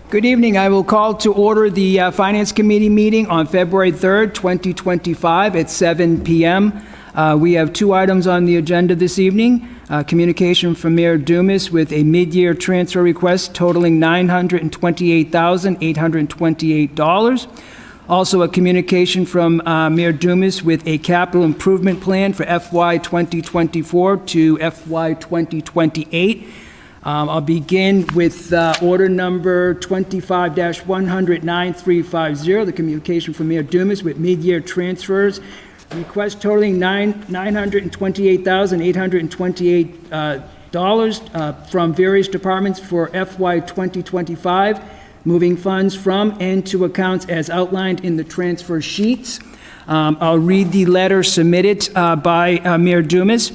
Good evening. I will call to order the Finance Committee meeting on February 3rd, 2025 at 7 p.m. We have two items on the agenda this evening. Communication from Mayor Dumas with a mid-year transfer request totaling $928,828. Also, a communication from Mayor Dumas with a capital improvement plan for FY 2024 to FY 2028. I'll begin with order number 25-100-9350, the communication from Mayor Dumas with mid-year transfers, request totaling $928,828 from various departments for FY 2025, moving funds from and to accounts as outlined in the transfer sheets. I'll read the letter submitted by Mayor Dumas.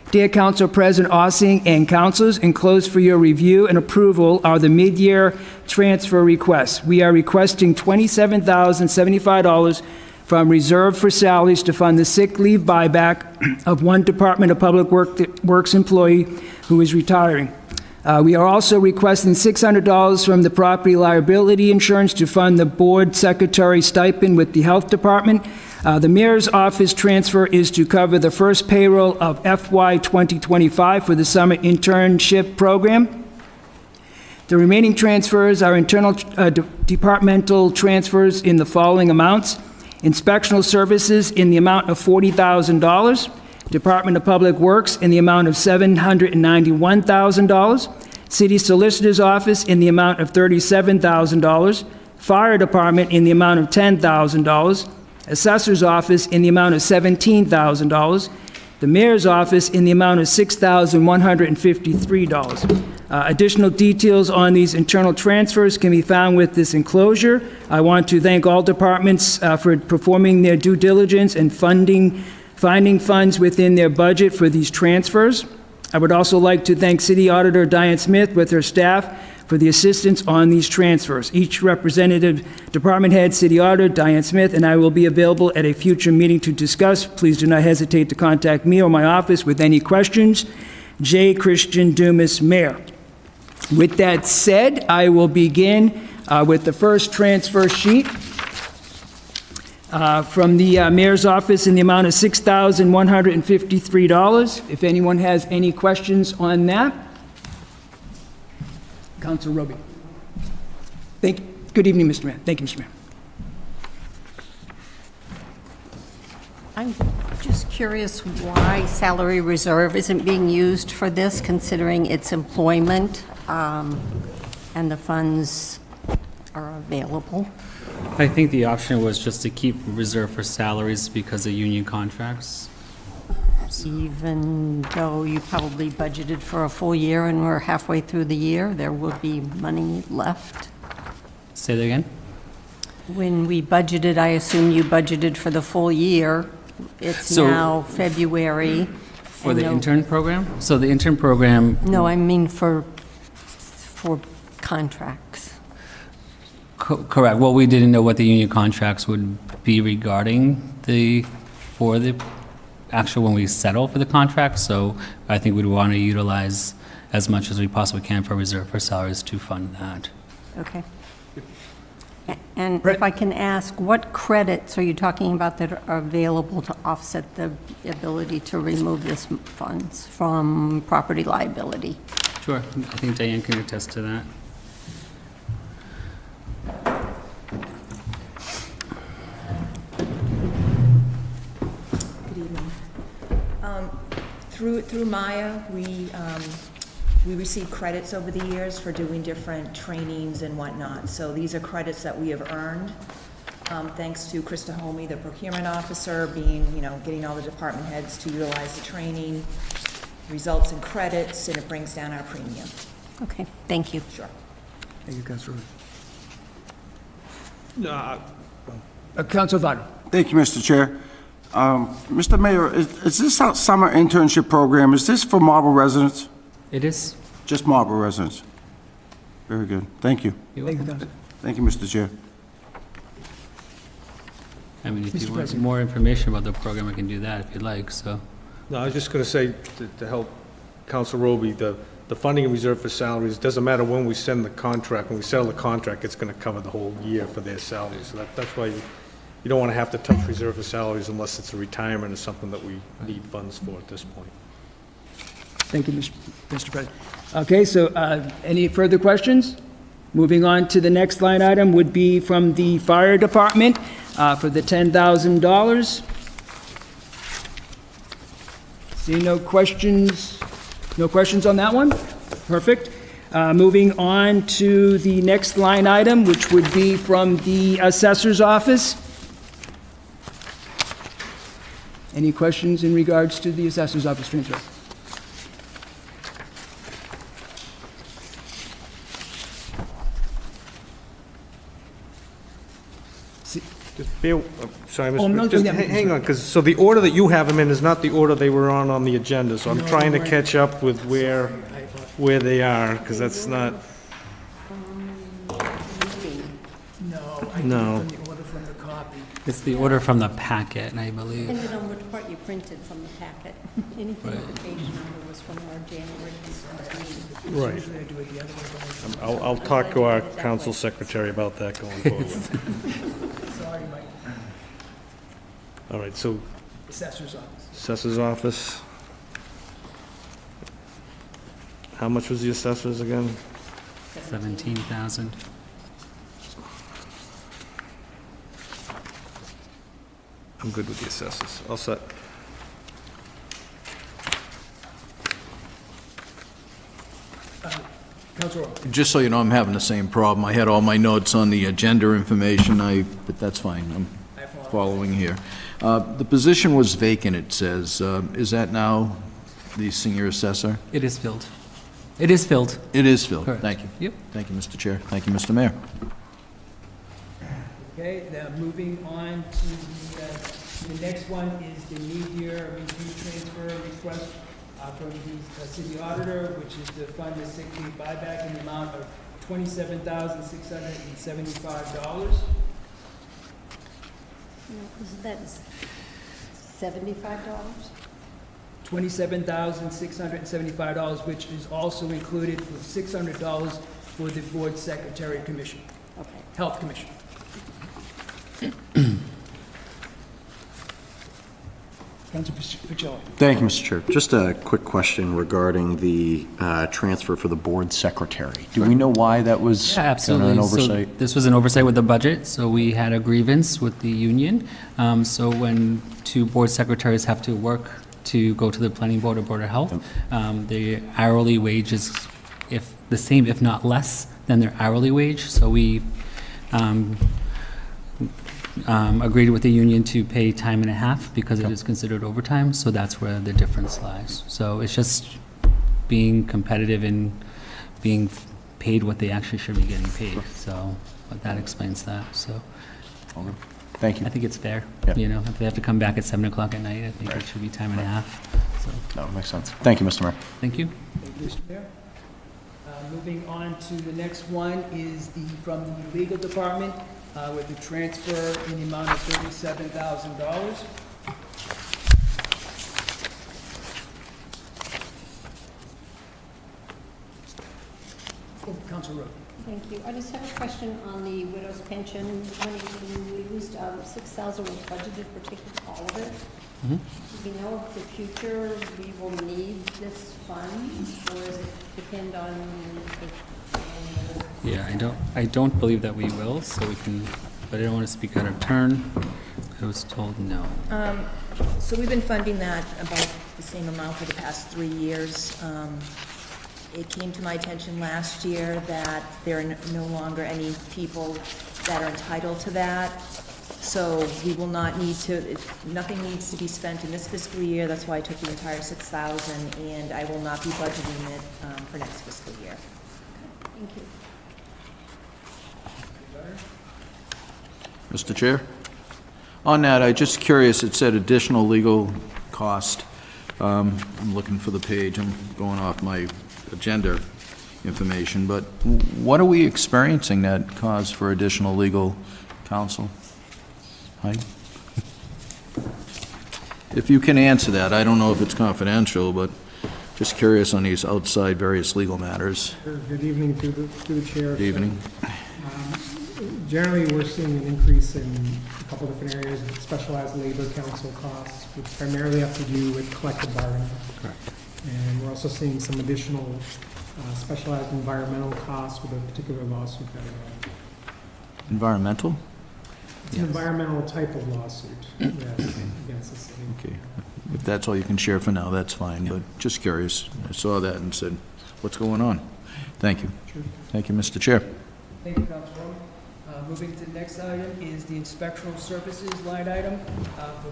Dear Council President Ossing and councilors, enclosed for your review and approval are the mid-year transfer requests. We are requesting $27,075 from reserve for salaries to fund the sick leave buyback of one Department of Public Works employee who is retiring. We are also requesting $600 from the property liability insurance to fund the board secretary stipend with the health department. The mayor's office transfer is to cover the first payroll of FY 2025 for the summer internship program. The remaining transfers are internal departmental transfers in the following amounts: inspectional services in the amount of $40,000, Department of Public Works in the amount of $791,000, City Solicitor's Office in the amount of $37,000, Fire Department in the amount of $10,000, Assessor's Office in the amount of $17,000, the Mayor's Office in the amount of $6,153. Additional details on these internal transfers can be found with this enclosure. I want to thank all departments for performing their due diligence and finding funds within their budget for these transfers. I would also like to thank City Auditor Diane Smith with her staff for the assistance on these transfers. Each representative department head, City Auditor Diane Smith, and I will be available at a future meeting to discuss. Please do not hesitate to contact me or my office with any questions. J. Christian Dumas, Mayor. With that said, I will begin with the first transfer sheet from the Mayor's Office in the amount of $6,153. If anyone has any questions on that. Councilor Roby. Good evening, Mr. Mayor. Thank you, Mr. Mayor. I'm just curious why salary reserve isn't being used for this, considering its employment and the funds are available. I think the option was just to keep reserve for salaries because of union contracts. Even though you probably budgeted for a full year and we're halfway through the year, there will be money left. Say that again? When we budgeted, I assume you budgeted for the full year. It's now February. For the intern program? So the intern program... No, I mean for contracts. Correct. Well, we didn't know what the union contracts would be regarding for the actual when we settle for the contract, so I think we'd want to utilize as much as we possibly can for reserve for salaries to fund that. Okay. And if I can ask, what credits are you talking about that are available to offset the ability to remove this funds from property liability? Sure. I think Diane can attest to that. Through Maya, we receive credits over the years for doing different trainings and whatnot. So these are credits that we have earned, thanks to Krista Homey, the procurement officer, getting all the department heads to utilize the training, results in credits, and it brings down our premium. Okay, thank you. Sure. Thank you, Councilor. Councilor Votto. Thank you, Mr. Chair. Mr. Mayor, is this summer internship program, is this for Marlborough residents? It is. Just Marlborough residents? Very good. Thank you. Thank you, Councilor. Thank you, Mr. Chair. I mean, if you want more information about the program, I can do that if you'd like, so. No, I was just going to say, to help Council Roby, the the funding reserve for salaries, doesn't matter when we send the contract, when we settle the contract, it's gonna cover the whole year for their salaries. So that's why you don't wanna have to touch reserve for salaries unless it's a retirement or something that we need funds for at this point. Thank you, Mr. President. Okay, so any further questions? Moving on to the next line item would be from the fire department for the $10,000. See no questions? No questions on that one? Perfect. Moving on to the next line item, which would be from the assessor's office. Any questions in regards to the assessor's office transfer? Just bear, sorry, Oh, no, just yeah, hang on, because, so the order that you have them in is not the order they were on the agenda, so I'm trying to catch up with where they are, because that's not, No. From the order from the copy. It's the order from the packet, I believe. Depending on which part you printed from the packet. Anything with the page number was from our January meeting. right. Usually I do it the other way, but I'll talk to our council secretary about that going forward. sorry, Mike. All right, so Assessor's office. assessor's office. How much was the assessors again? 17,000. I'm good with the assessors. All set. Councilor Rowe. Just so you know, I'm having the same problem. I had all my notes on the agenda information, but that's fine. I'm following here. The position was vacant, it says. Is that now the senior assessor? It is filled. It is filled. It is filled. Correct. Thank you. Yep. Thank you, Mr. Chair. Thank you, Mr. Mayor. Okay, now moving on to the next one is the mid-year review transfer request from the city auditor, which is to fund the sick leave buyback in the amount of $27,675. Isn't that $75? $27,675, which is also included with $600 for the board secretary commission, Okay. health commission. Councilor Pacelli. Thank you, Mr. Chair. Just a quick question regarding the transfer for the board secretary. Do we know why that was Yeah, absolutely. an So oversight? this was an oversight with the budget, so we had a grievance with the union. So when two board secretaries have to work to go to the planning board or board of health, the hourly wage is the same, if not less, than their hourly wage. So we agreed with the union to pay time and a half because it is considered overtime, so that's where the difference lies. So it's just being competitive and being paid what they actually should be getting paid, so, but that explains that, so. Thank you. I think it's fair, Yeah. you know, if they have to come back at 7 o'clock at night, I think it should be time and a half, so, No, it makes sense. Thank you, Mr. Mayor. thank you. Thank you, Mr. Mayor. Moving on to the next one is from the legal department with the transfer in the amount of $37,000. Oh, Councilor Rowe. Thank you. I just have a question on the widow's pension. When we used, 6,000 was budgeted for taking all of it. Mhm. Do we know if the future we will need this fund, or does it depend on the Yeah, I don't believe that we will, so we can, but I don't want to speak out of turn. I was told no. So we've been funding that about the same amount for the past 3 years. It came to my attention last year that there are no longer any people that are entitled to that. So we will not need to, nothing needs to be spent in this fiscal year. That's why I took the entire 6,000, and I will not be budgeting it for next fiscal year. Thank you. Mr. Chair? On that, I'm just curious, it said additional legal cost. I'm looking for the page, I'm going off my agenda information, but what are we experiencing that cause for additional legal counsel? Heidi? If you can answer that, I don't know if it's confidential, but Just curious on these outside various legal matters. Good evening to the chair. Good evening. Generally, we're seeing an increase in a couple different areas, specialized labor council costs, which primarily have to do with collective bargaining. Correct. And we're also seeing some additional specialized environmental costs with a particular lawsuit that we have. Environmental? It's an environmental type of lawsuit, yes, against the city. Okay. If that's all you can share for now, that's fine, but just curious. I saw that and said, what's going on? Thank you. Sure. Thank you, Mr. Chair. Thank you, Councilwoman. Moving to the next item is the inspectional services line item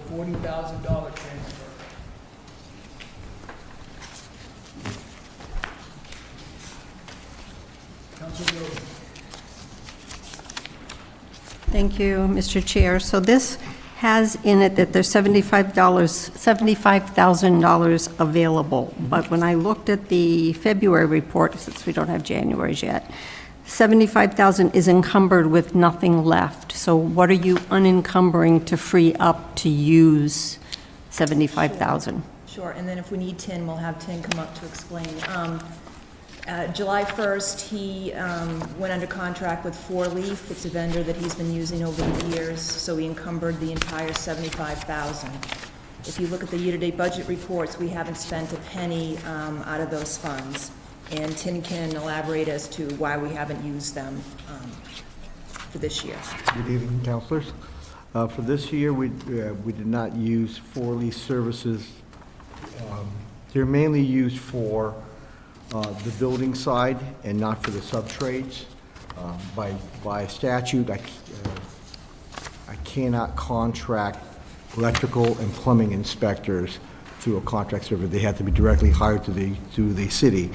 for $40,000 transfer. Councilor Rhodes. Thank you, Mr. Chair. So this has in it that there's $75,000 available. But when I looked at the February report, since we don't have January's yet, 75,000 is encumbered with nothing left. So what are you unencumbering to free up to use 75,000? Sure, and then if we need Tim, we'll have Tim come up to explain. July 1st, he went under contract with Four Leaf. It's a vendor that he's been using over the years, so he encumbered the entire $75,000. If you look at the year-to-date budget reports, we haven't spent a penny out of those funds. And Tim can elaborate as to why we haven't used them for this year. Good evening, councilors. For this year, we did not use Four Leaf services. They're mainly used for the building side and not for the sub-trades. By statute, I cannot contract electrical and plumbing inspectors through a contract server. They have to be directly hired through the city.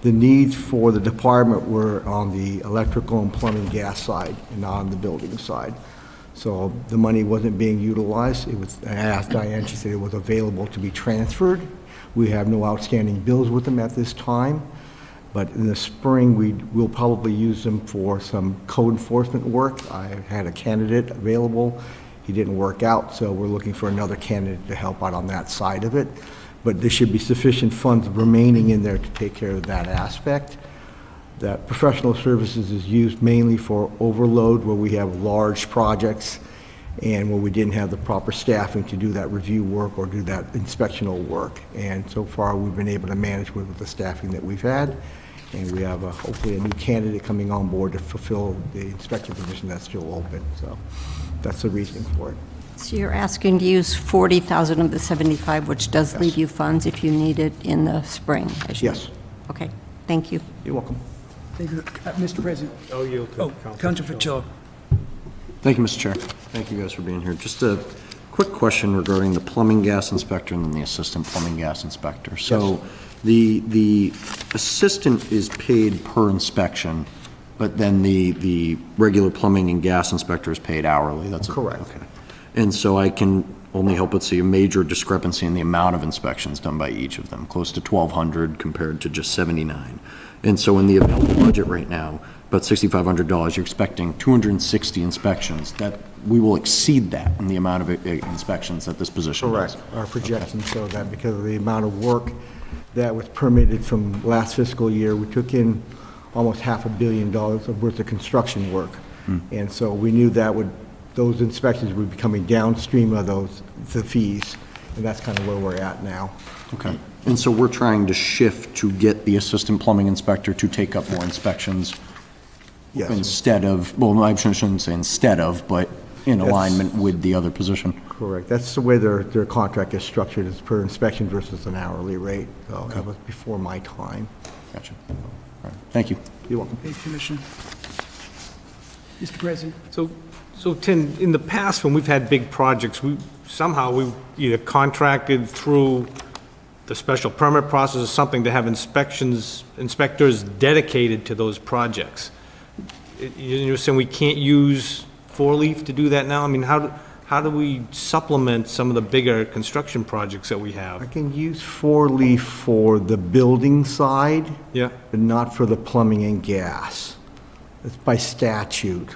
The needs for the department were on the electrical and plumbing gas side and not on the building side. So the money wasn't being utilized. I asked Diane, she said it was available to be transferred. We have no outstanding bills with them at this time, but in the spring, we'll probably use them for some code enforcement work. I had a candidate available. He didn't work out, so we're looking for another candidate to help out on that side of it. But there should be sufficient funds remaining in there to take care of that aspect. That professional services is used mainly for overload where we have large projects and where we didn't have the proper staffing to do that review work or do that inspectional work. And so far, we've been able to manage with the staffing that we've had. And we have hopefully a new candidate coming on board to fulfill the inspector position that's still open. So that's the reason for it. So you're asking to use 40,000 of the 75, which does leave you funds if you need it in the spring? Yes. Okay, thank you. You're welcome. Thank you, Mr. President. Oh, you, Councilor Fitzgerald. Thank you, Mr. Chair. Thank you guys for being here. Just a quick question regarding the plumbing gas inspector and then the assistant plumbing gas inspector. So the assistant is paid per inspection, but then the regular plumbing and gas inspector is paid hourly. That's correct. Okay. And so I can only help but see a major discrepancy in the amount of inspections done by each of them, close to 1,200 compared to just 79. And so in the available budget right now, about $6,500, you're expecting 260 inspections. That we will exceed that in the amount of inspections that this position does. Correct. Our projections show that because of the amount of work that was permitted from last fiscal year, we took in almost $500 million worth of construction work. And so we knew that those inspections would be coming downstream of the fees, and that's kind of where we're at now. Okay. And so we're trying to shift to get the assistant plumbing inspector to take up more inspections Yes. instead of, well, I shouldn't say instead of, but in alignment with the other position. Correct. That's the way their contract is structured, is per inspection versus an hourly rate. So that was before my time. Gotcha. All right. Thank you. You're welcome. Thank you, Commissioner. Mr. President. So Tim, in the past, when we've had big projects, we either contracted through the special permit process or something to have inspectors dedicated to those projects. You're saying we can't use Four Leaf to do that now? I mean, how do we supplement some of the bigger construction projects that we I have? can use Four Leaf for the building side, Yeah, but not for the plumbing and gas. It's by statute.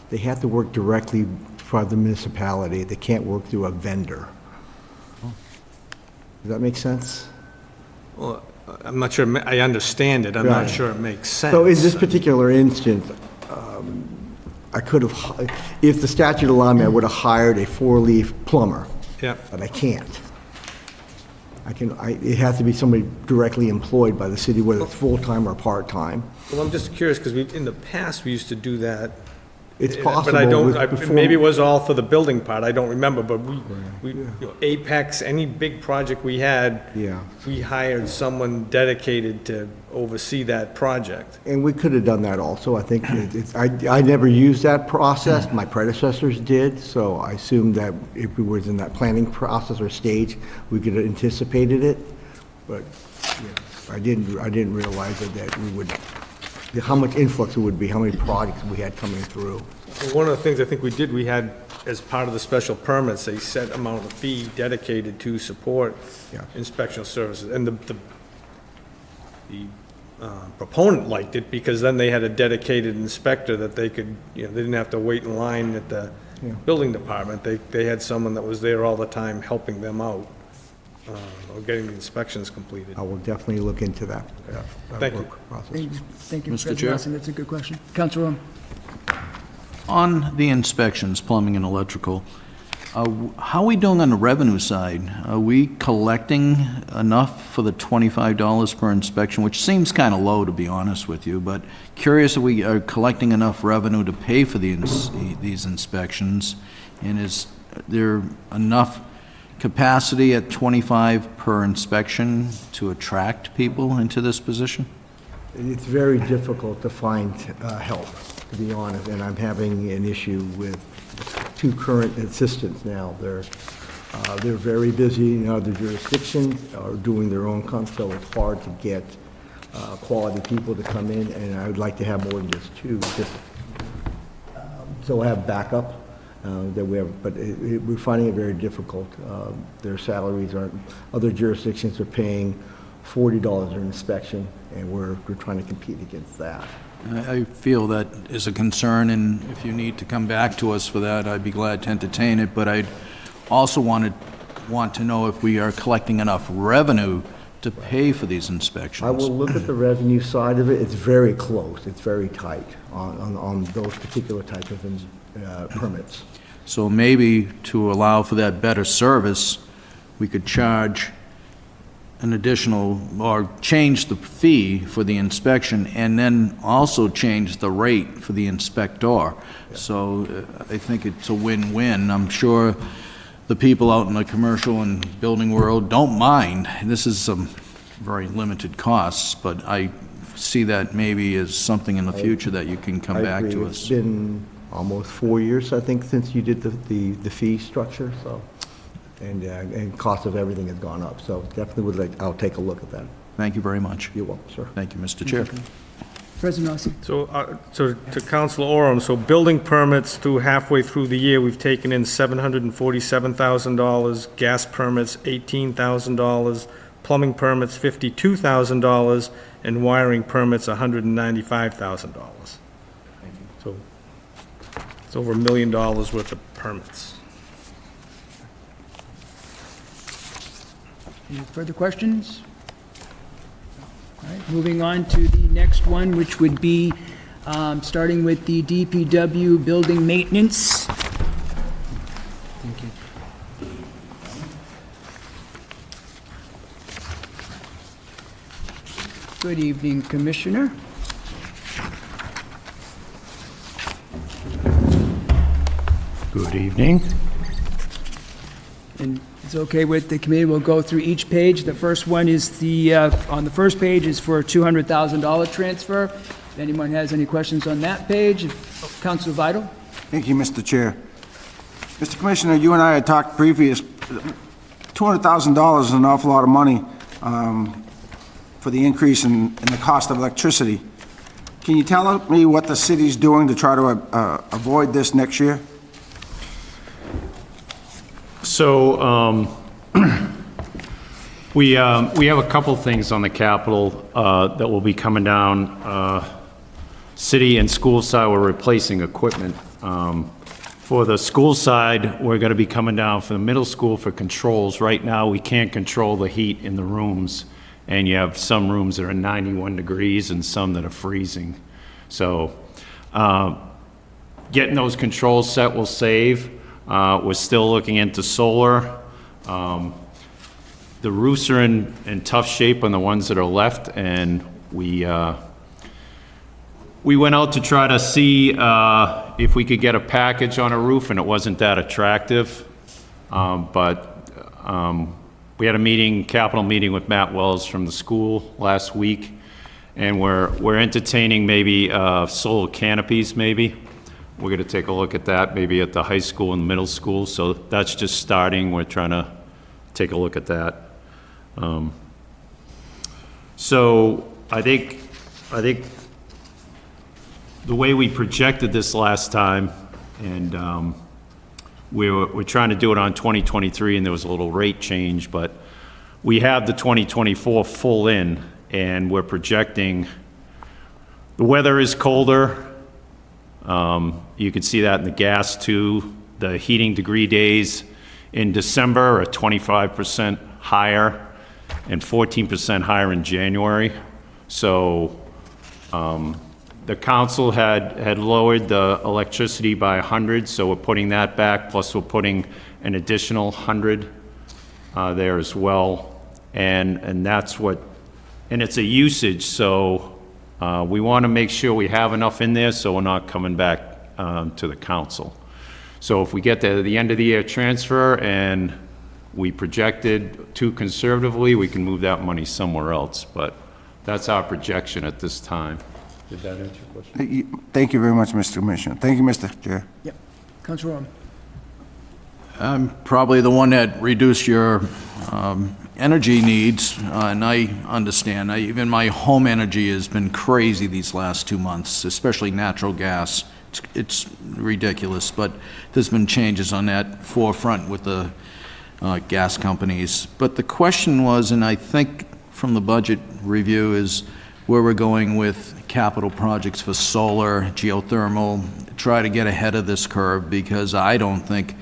They have to work directly for the municipality. They can't work through a vendor. Does that make sense? well, I'm not sure, I understand it, I'm not Right. sure it makes sense. So in this particular instance, I could have, if the statute allowed me, I would have hired a four-leaf plumber, Yeah, but I can't. It has to be somebody directly employed by the city, whether it's full-time or part-time. well, I'm just curious, because in the past, we used to do that. It's possible. But I don't, before- maybe it was all for the building part, I don't remember, but we, you know, Apex, any big project we had, Yeah. we hired someone dedicated to oversee that project. And we could have done that also. I think, I never used that process. My predecessors did, so I assumed that if we was in that planning process or stage, we could have anticipated it. But, yeah, I didn't realize that we would, how much influx it would be, how many projects we had coming through. Well, one of the things I think we did, we had, as part of the special permits, a set amount of fee dedicated to support Yeah. inspectional services. And the proponent liked it, because then they had a dedicated inspector that they could, you know, they didn't have to wait in line at the Yeah. building department. They had someone that was there all the time helping them out, or getting the inspections completed. I will definitely look into that. Thank you. work process. Thank you, Mr. President Chair? Nelson, that's a good question. Councilor Rome? On the inspections, plumbing and electrical, how are we doing on the revenue side? Are we collecting enough for the $25 per inspection, which seems kind of low, to be honest with you, but curious if we are collecting enough revenue to pay for these inspections, and is there enough capacity at 25 per inspection to attract people into this position? It's very difficult to find help, to be honest, and I'm having an issue with two current assistants now. They're very busy in other jurisdictions, or doing their own so it's hard to get quality people to come in, and I would like to have more than just two, so I have backup that we have, but we're finding it very difficult. Their salaries aren't, other jurisdictions are paying $40 an inspection, and we're trying to compete against that. I feel that is a concern, and if you need to come back to us for that, I'd be glad to entertain it, but I'd also want to know if we are collecting enough revenue to pay for these inspections. I will look at the revenue side of it. It's very close, it's very tight on those particular type of permits. So maybe to allow for that better service, we could charge an additional, or change the fee for the inspection, and then also change the rate for the inspector. So I think it's a win-win. I'm sure the people out in the commercial and building world don't mind. This is some very limited costs, but I see that maybe as something in the future that you can come I back agree. to It's us. been almost 4 years, I think, since you did the fee structure, so, and cost of everything has gone up, so definitely I'll take a look at that. Thank you very much. You're welcome, sir. Thank you, Mr. Chair. President Nelson? So to Councilor Oram, so building permits through halfway through the year, we've taken in $747,000, gas permits $18,000, plumbing permits $52,000, and wiring permits $195,000. So it's over $1 million worth of permits. Any further questions? All right, moving on to the next one, which would be starting with the DPW building maintenance. Thank you. Good evening, Commissioner. Good evening. And it's okay with the committee, we'll go through each page. The first one is on the first page is for a $200,000 transfer. If anyone has any questions on that page, Councilor Vital? Thank you, Mr. Chair. Mr. Commissioner, you and I had talked previous, $200,000 is an awful lot of money for the increase in the cost of electricity. Can you tell me what the city's doing to try to avoid this next year? So we have a couple things on the capital that will be coming down. City and school side, we're replacing equipment. For the school side, we're going to be coming down for the middle school for controls. Right now, we can't control the heat in the rooms, and you have some rooms that are 91 degrees and some that are freezing. So getting those controls set will save. We're still looking into solar. The roofs are in tough shape on the ones that are left, and we went out to try to see if we could get a package on a roof, and it wasn't that attractive. But we had a capital meeting with Matt Wells from the school last week, and we're entertaining maybe solar canopies maybe. We're gonna take a look at that, maybe at the high school and middle school, so that's just starting. We're trying to take a look at that. So I think the way we projected this last time, and we're trying to do it on 2023, and there was a little rate change, but we have the 2024 full in, and we're projecting, the weather is colder. You can see that in the gas too. The heating degree days in December are 25% higher and 14% higher in January. So the council had lowered the electricity by 100, so we're putting that back, plus we're putting an additional 100 there as well. And that's what, and it's a usage, so we want to make sure we have enough in there so we're not coming back to the council. So if we get to the end of the year transfer and we projected too conservatively, we can move that money somewhere else, but that's our projection at this time. Did that answer your question? Thank you very much, Mr. Commissioner. Thank you, Mr. Chair. Yep. Councilor Rome. I'm probably the one that reduced your energy needs, and I understand. Even my home energy has been crazy these last 2 months, especially natural gas. It's ridiculous, but there's been changes on that forefront with the gas companies. But the question was, and I think from the budget review, is where we're going with capital projects for solar, geothermal, try to get ahead of this curve, because I don't think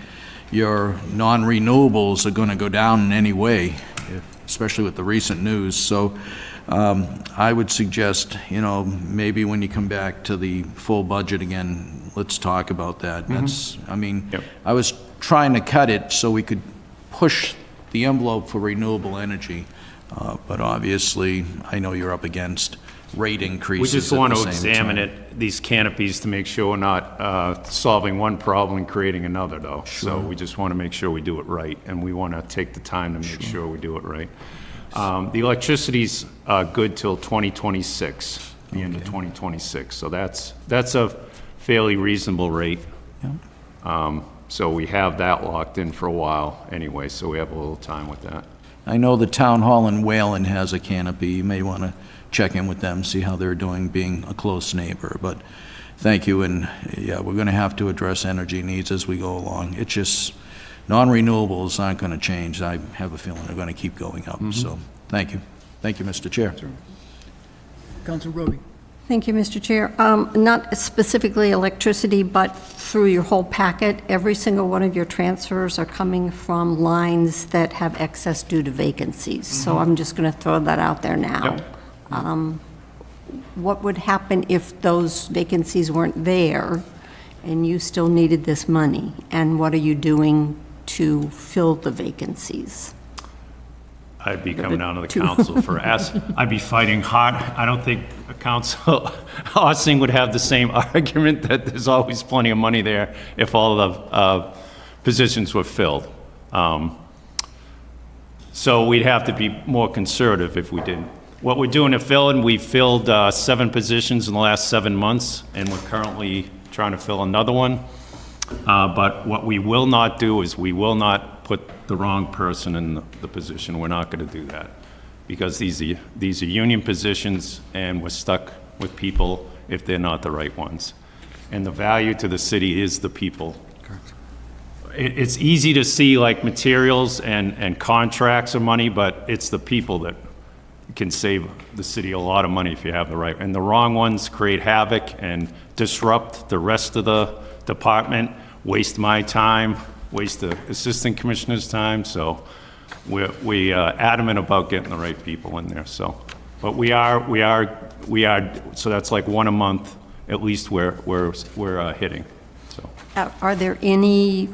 your non-renewables are going to go down in any way, especially with the recent news. So I would suggest, maybe when you come back to the full budget again, let's talk about that. That's, I mean, I was trying to cut it so we could push the envelope for renewable energy, but obviously, I know you're up against rate increases. We just want to examine these canopies to make sure we're not solving one problem and creating another, though. Sure. So we just want to make sure we do it right, and we want to take the time to make sure we do it right. The electricity's good till 2026, the end of 2026. So that's a fairly reasonable rate. Yeah. So we have that locked in for a while anyway, so we have a little time with that. I know the town hall in Wayland has a canopy. You may want to check in with them, see how they're doing, being a close neighbor. But thank you, and yeah, we're going to have to address energy needs as we go along. It's just, non-renewables aren't going to change. I have a feeling they're going to keep going up. So thank you. Thank you, Mr. Chair. Councilor Roby. Thank you, Mr. Chair. Not specifically electricity, but through your whole packet, every single one of your transfers are coming from lines that have excess due to vacancies. So I'm just going to throw that out there now. Yep. What would happen if those vacancies weren't there and you still needed this money? And what are you doing to fill the vacancies? I'd be coming down to the council for I'd be fighting hard. I don't think a council, Ossing would have the same argument that there's always plenty of money there if all the positions were filled. So we'd have to be more conservative if we didn't. What we're doing to fill in, we filled 7 positions in the last 7 months, and we're currently trying to fill another one. But what we will not do is we will not put the wrong person in the position. We're not going to do that, because these are union positions, and we're stuck with people if they're not the right ones. And the value to the city is the people. Correct. It's easy to see like materials and contracts are money, but it's the people that can save the city a lot of money if you have the right. And the wrong ones create havoc and disrupt the rest of the department, waste my time, waste the assistant commissioner's time. So we adamant about getting the right people in there, so. But we are, so that's like one a month, at least we're hitting, so. Are there any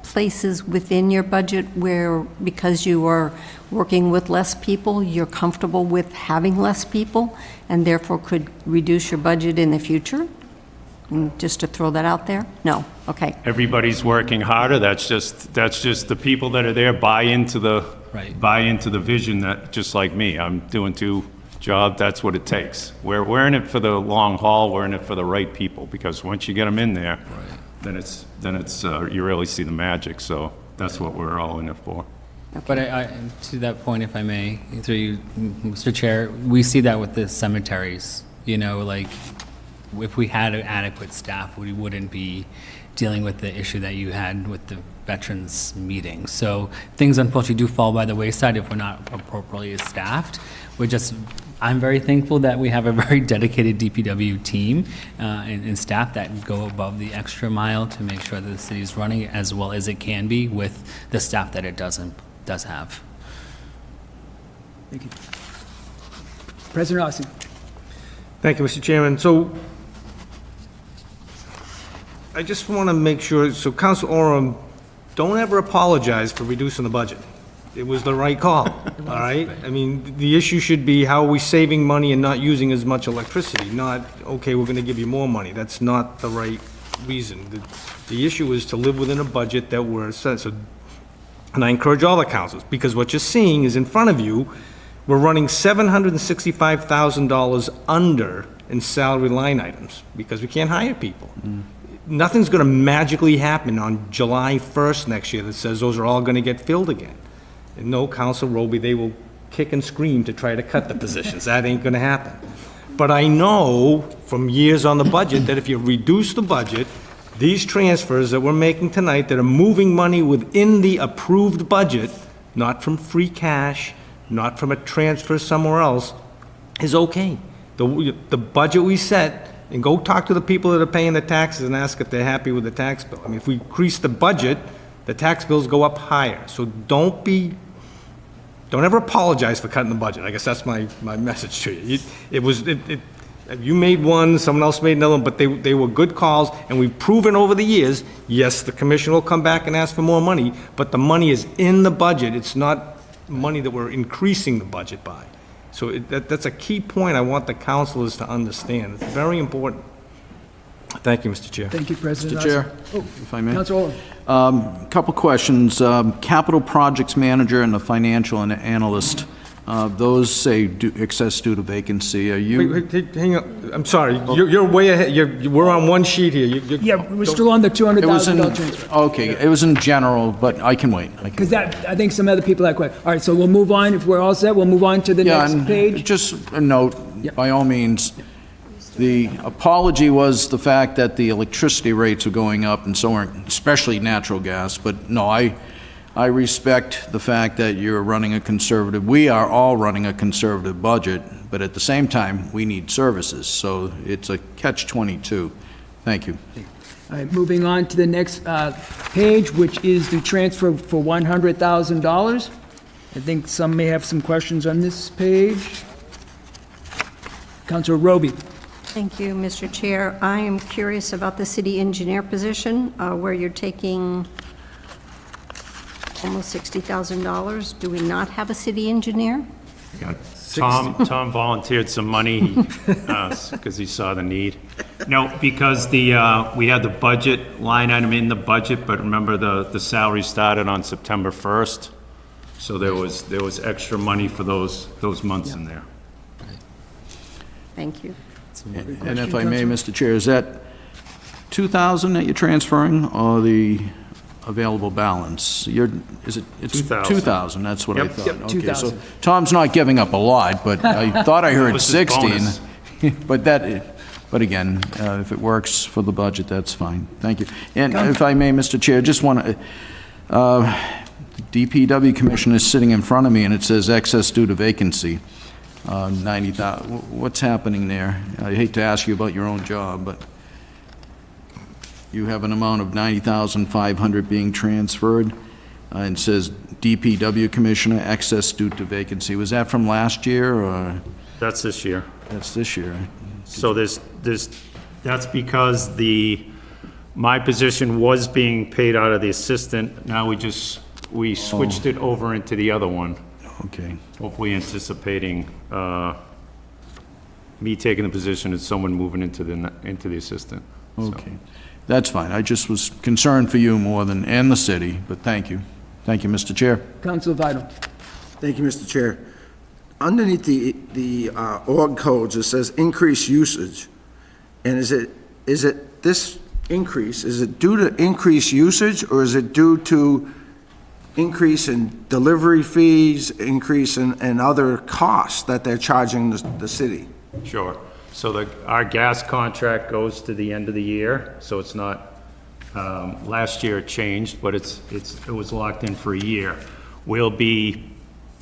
places within your budget where, because you are working with less people, you're comfortable with having less people, and therefore could reduce your budget in the future? And just to throw that out there? No? Okay. Everybody's working harder, that's just the people that are there buy into the vision that, just like me, I'm doing 2 jobs, that's what it takes. We're in it for the long haul, we're in it for the right people, because once you get them in there, then it's you really see the magic, so that's what we're all in it for. But to that point, if I may, through you, Mr. Chair, we see that with the cemeteries, like, if we had adequate staff, we wouldn't be dealing with the issue that you had with the veterans meeting. So things unfortunately do fall by the wayside if we're not appropriately staffed. I'm very thankful that we have a very dedicated DPW team and staff that go above the extra mile to make sure that the city is running as well as it can be with the staff that it does have. Thank you. President Austin. Thank you, Mr. Chairman. So I just want to make sure, so Council Oram, don't ever apologize for reducing the budget. It was the right call, all right? I mean, the issue should be how are we saving money and not using as much electricity, not, okay, we're going to give you more money. That's not the right reason. The issue is to live within a budget that we're set. So, and I encourage all the councils, because what you're seeing is in front of you, we're running $765,000 under in salary line items because we can't hire people. Nothing's going to magically happen on July 1st next year that says those are all going to get filled again. And no, Council Roby, they will kick and scream to try to cut the positions. That ain't going to happen. But I know from years on the budget that if you reduce the budget, these transfers that we're making tonight that are moving money within the approved budget, not from free cash, not from a transfer somewhere else, is okay. The budget we set, and go talk to the people that are paying the taxes and ask if they're happy with the tax bill. I mean, if we increase the budget, the tax bills go up higher. So don't ever apologize for cutting the budget. I guess that's my message to you. You made one, someone else made another one, but they were good calls, and we've proven over the years, yes, the commission will come back and ask for more money, but the money is in the budget. It's not money that we're increasing the budget by. So that's a key point I want the councilors to understand. It's very important. Thank you, Mr. Chair. Thank you, President Mr. Chair, Austin. if I may. Council Oram. Couple questions. Capital Projects Manager and the Financial Analyst, those say excess due to vacancy. Are you? Wait, hang on. I'm sorry. You're way ahead. We're on one sheet here. Yeah, we're still on the $200,000 transfer. Okay, it was in general, but I can wait. Because I think some other people have questions. All right, so we'll move on. If we're all set, we'll move on to the Yeah, next and page. just a note, Yep. by all means, the apology was the fact that the electricity rates were going up and so on, especially natural gas, but no, I respect the fact that you're running a conservative, we are all running a conservative budget, but at the same time, we need services, so it's a catch-22. Thank you. All right, moving on to the next page, which is the transfer for $100,000. I think some may have some questions on this page. Councilor Roby. Thank you, Mr. Chair. I am curious about the city engineer position, where you're taking almost $60,000. Do we not have a city engineer? Tom volunteered some money because he saw the need. No, because we had the budget line item in the budget, but remember the salary started on September 1st, so there was extra money for those months in there. Thank you. And if I may, Mr. Chair, is that 2,000 that you're transferring, or the available balance? It's 2,000. 2,000, that's what I Yep. thought. Yep, Okay, 2,000. so Tom's not giving up a lot, but I thought I heard was his 16. bonus. But again, if it works for the budget, that's fine. Thank you. And if I may, Mr. Chair, just want to, DPW Commission is sitting in front of me, and it says excess due to vacancy. 90,000, what's happening there? I hate to ask you about your own job, but you have an amount of 90,500 being transferred. and it says DPW Commissioner, excess due to vacancy. Was that from last year, or That's this year. that's this year? So that's because my position was being paid out of the assistant. Now we switched it over into the other one, Okay. hopefully anticipating me taking the position and someone moving into the assistant. So. Okay. That's fine. I just was concerned for you more than, and the city, but thank you. Thank you, Mr. Chair. Council Vital. Thank you, Mr. Chair. Underneath the org codes, it says increased usage. And is it this increase, is it due to increased usage, or is it due to increase in delivery fees, increase in other costs that they're charging the city? Sure. So our gas contract goes to the end of the year, so it's not, last year it changed, but it was locked in for a year. We'll be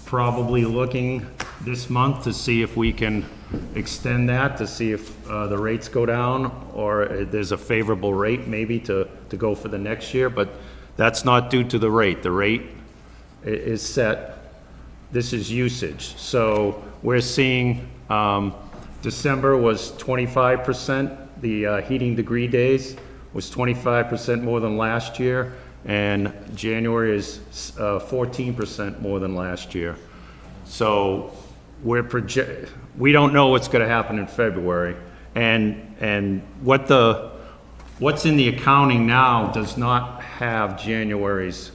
probably looking this month to see if we can extend that, to see if the rates go down, or there's a favorable rate maybe to go for the next year, but that's not due to the rate. The rate is set. This is usage. So we're seeing December was 25%. The heating degree days was 25% more than last year, and January is 14% more than last year. So we don't know what's going to happen in February, and what's in the accounting now does not have January's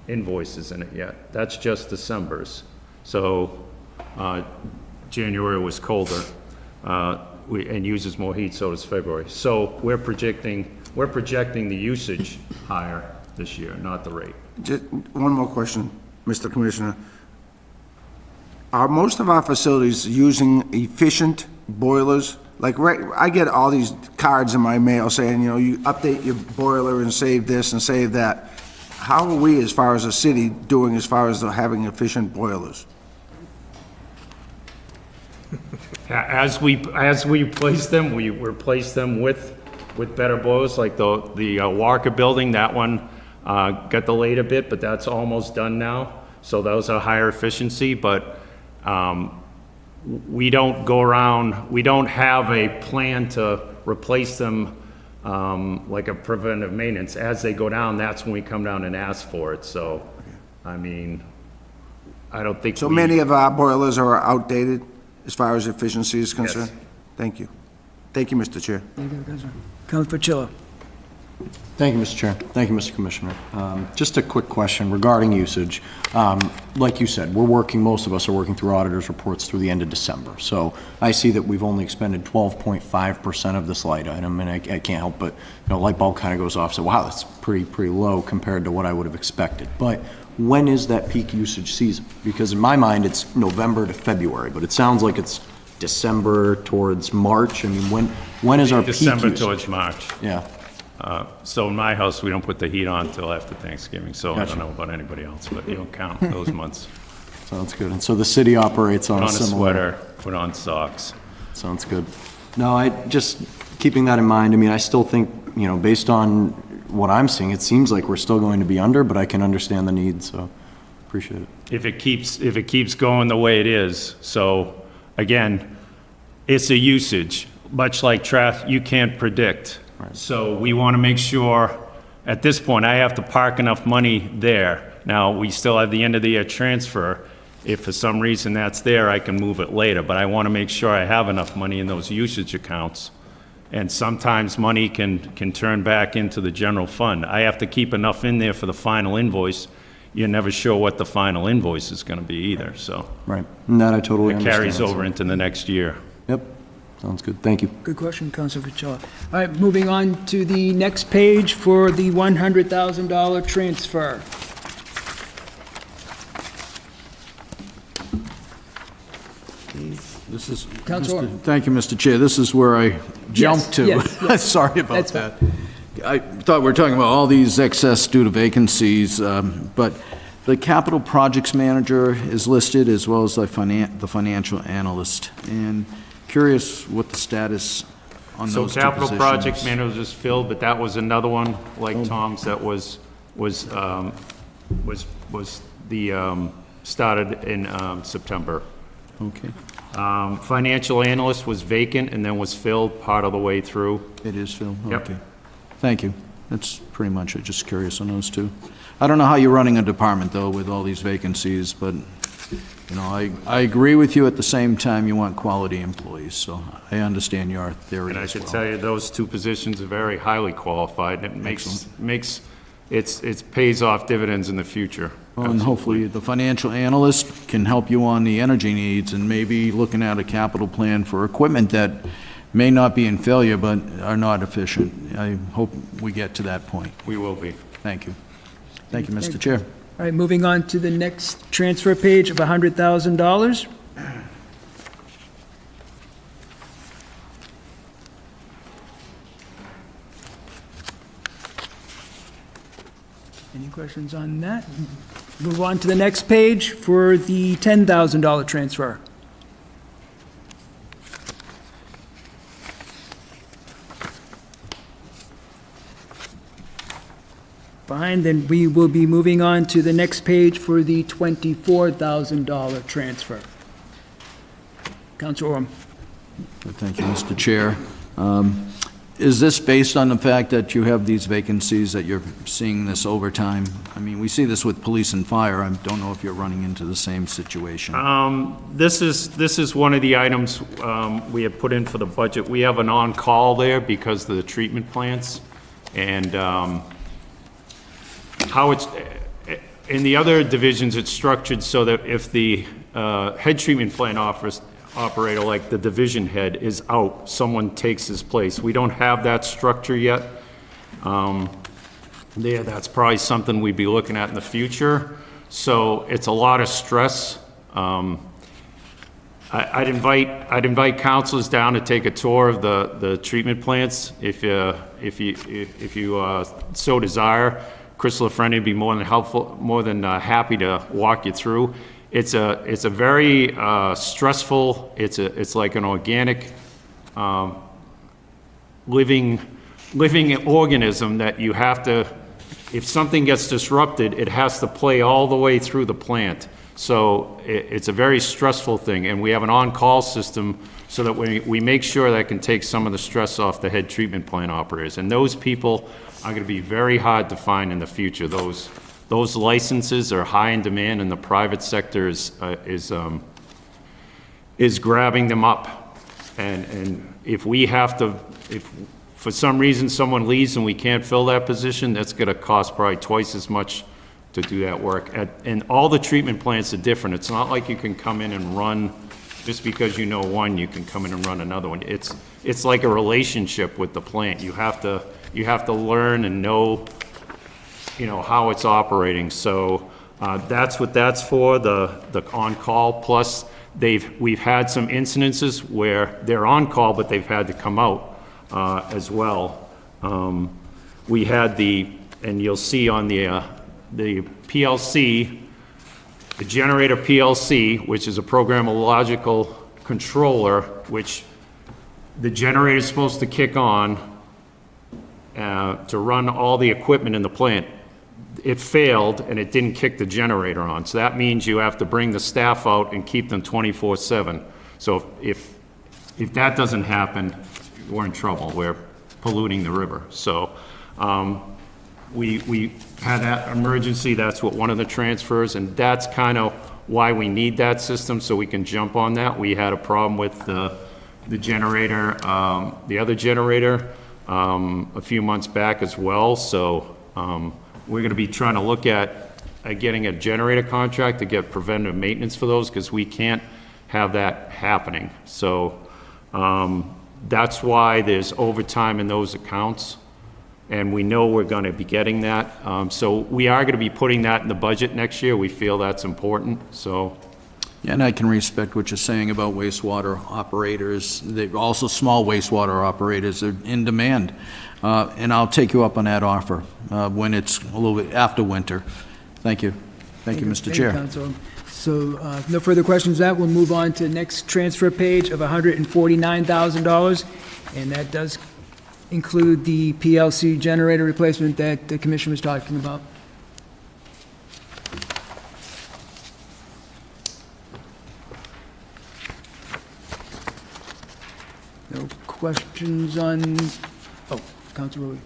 invoices in it yet. That's just December's. So January was colder and uses more heat, so does February. So we're projecting the usage higher this year, not the rate. Just one more question, Mr. Commissioner. Are most of our facilities using efficient boilers? Like, I get all these cards in my mail saying, you update your boiler and save this and save that. How are we, as far as a city, doing as far as having efficient boilers? As we replace them, we replace them with better boilers, like the Walker building. That one got delayed a bit, but that's almost done now. So those are higher efficiency, but we don't go around, we don't have a plan to replace them like a preventive maintenance. As they go down, that's when we come down and ask for it. So, I mean, I don't think So many of our boilers are outdated as far as efficiency is concerned? Yes. Thank you. Thank you, Mr. Chair. Council Chilla. Thank you, Mr. Chair. Thank you, Mr. Commissioner. Just a quick question regarding usage. Like you said, most of us are working through auditor's reports through the end of December. So I see that we've only expended 12.5% of this light item, and I can't help but, light bulb kind of goes off. So wow, that's pretty low compared to what I would have expected. But when is that peak usage season? Because in my mind, it's November to February, but it sounds like it's December towards March. I mean, when is our peak December usage? towards March. Yeah. So in my house, we don't put the heat on until after Thanksgiving, so I Gotcha. don't know about anybody else, but you don't count those months. Sounds good. And so the city operates on Put a on a similar... sweater, put on socks. Sounds good. No, just keeping that in mind, I mean, I still think, based on what I'm seeing, it seems like we're still going to be under, but I can understand the need, so appreciate it. If it keeps going the way it is, so again, it's a usage, much like traffic, you can't predict. Right. So we want to make sure, at this point, I have to park enough money there. Now, we still have the end of the year transfer. If for some reason that's there, I can move it later, but I want to make sure I have enough money in those usage accounts. And sometimes money can turn back into the general fund. I have to keep enough in there for the final invoice. You're never sure what the final invoice is going to be either, so. Right. And that I totally It understand. carries so- over into the next year. Yep. Sounds good. Thank you. Good question, Councilor Fichella. All right, moving on to the next page for the $100,000 transfer. This is, Counselor. thank you, Mr. Chair. This is where I jumped to. yes. Sorry about That's that. I thought we were talking about all these excess due to vacancies, but the capital projects manager is listed as well as the financial analyst. And curious what the status on So those two capital positions. project manager was filled, but that was another one, like Tom's, that was started in September. Okay, Financial analyst was vacant and then was filled part of the way through. it is, Phil? Yep. Okay. Thank you. That's pretty much it, just curious on those two. I don't know how you're running a department, though, with all these vacancies, but, you know, I agree with you. At the same time, you want quality employees, so I understand your theory And I as should well. tell you, those two positions are very highly qualified, and it it pays off dividends in the future. Well, and hopefully the financial analyst can help you on the energy needs and maybe looking at a capital plan for equipment that may not be in failure but are not efficient. I hope we get to that point. We will be. Thank you. Thank you, Mr. Chair. All right, moving on to the next transfer page of $100,000. Any questions on that? Move on to the next page for the $10,000 transfer. Fine, then we will be moving on to the next page for the $24,000 transfer. Councilor Orm. Thank you, Mr. Chair. Is this based on the fact that you have these vacancies, that you're seeing this overtime? I mean, we see this with police and fire. I don't know if you're running into the same situation. This is one of the items we have put in for the budget. We have an on-call there because of the treatment plants, and how it's, in the other divisions, it's structured so that if the head treatment plant operator, like the division head, is out, someone takes his place. We don't have that structure yet. That's probably something we'd be looking at in the future. So it's a lot of stress. I'd invite councilors down to take a tour of the treatment plants if you so desire. Chris LaFrenne would be more than happy to walk you through. It's a very stressful. It's like an organic living organism that you have to. If something gets disrupted, it has to play all the way through the plant. So it's a very stressful thing, and we have an on-call system so that we make sure that can take some of the stress off the head treatment plant operators. And those people are going to be very hard to find in the future. Those licenses are high in demand, and the private sector is grabbing them up. And if for some reason someone leaves and we can't fill that position, that's going to cost probably twice as much to do that work. And all the treatment plants are different. It's not like you can come in and run, just because you know one, you can come in and run another one. It's like a relationship with the plant. You have to learn and know, how it's operating. So that's what that's for, the on-call. Plus, we've had some incidences where they're on-call, but they've had to come out as well. We had and you'll see on the PLC, the generator PLC, which is a programmable controller, which the generator is supposed to kick on to run all the equipment in the plant. It failed and it didn't kick the generator on. So that means you have to bring the staff out and keep them 24/7. So if that doesn't happen, we're in trouble. We're polluting the river. So we had that emergency. That's what one of the transfers, and that's kind of why we need that system, so we can jump on that. We had a problem with the generator, the other generator, a few months back as well. So we're going to be trying to look at getting a generator contract to get preventive maintenance for those, because we can't have that happening. So that's why there's overtime in those accounts, and we know we're going to be getting that. So we are going to be putting that in the budget next year. We feel that's important, so. Yeah, and I can respect what you're saying about wastewater operators. They're also small wastewater operators are in demand. And I'll take you up on that offer when it's a little bit after winter. Thank you. Thank you, Mr. Chair. Councilor. So no further questions on that. We'll move on to the next transfer page of $149,000, and that does include the PLC generator replacement that the commission was talking about. No questions on, oh, Councilor Rowley.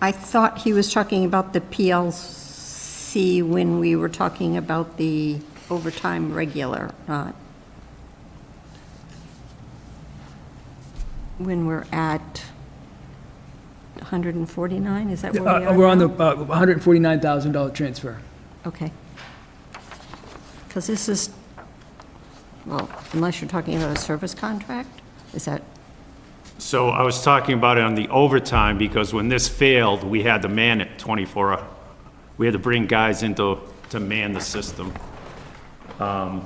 I thought he was talking about the PLC when we were talking about the overtime regular, not when we're at 149, is that where we are We're on now? the $149,000 transfer. Okay. Because this is, well, unless you're talking about a service contract, is that, So I was talking about it on the overtime, because when this failed, we had to man it 24 hours. We had to bring guys in to man the system, and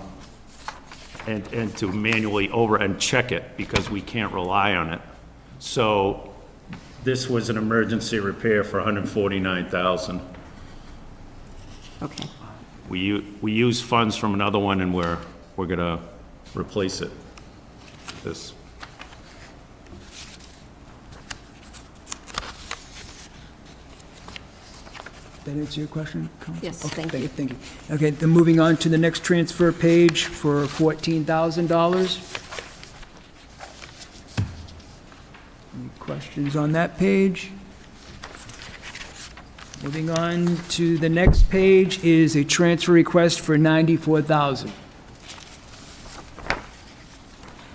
to manually and check it, because we can't rely on it. So this was an emergency repair for $149,000. okay. We use funds from another one, and we're gonna replace it, this. That answer your question, Council? Yes, Okay, thank you. Thank you. Okay, then moving on to the next transfer page for $14,000. Any questions on that page? Moving on to the next page is a transfer request for $94,000.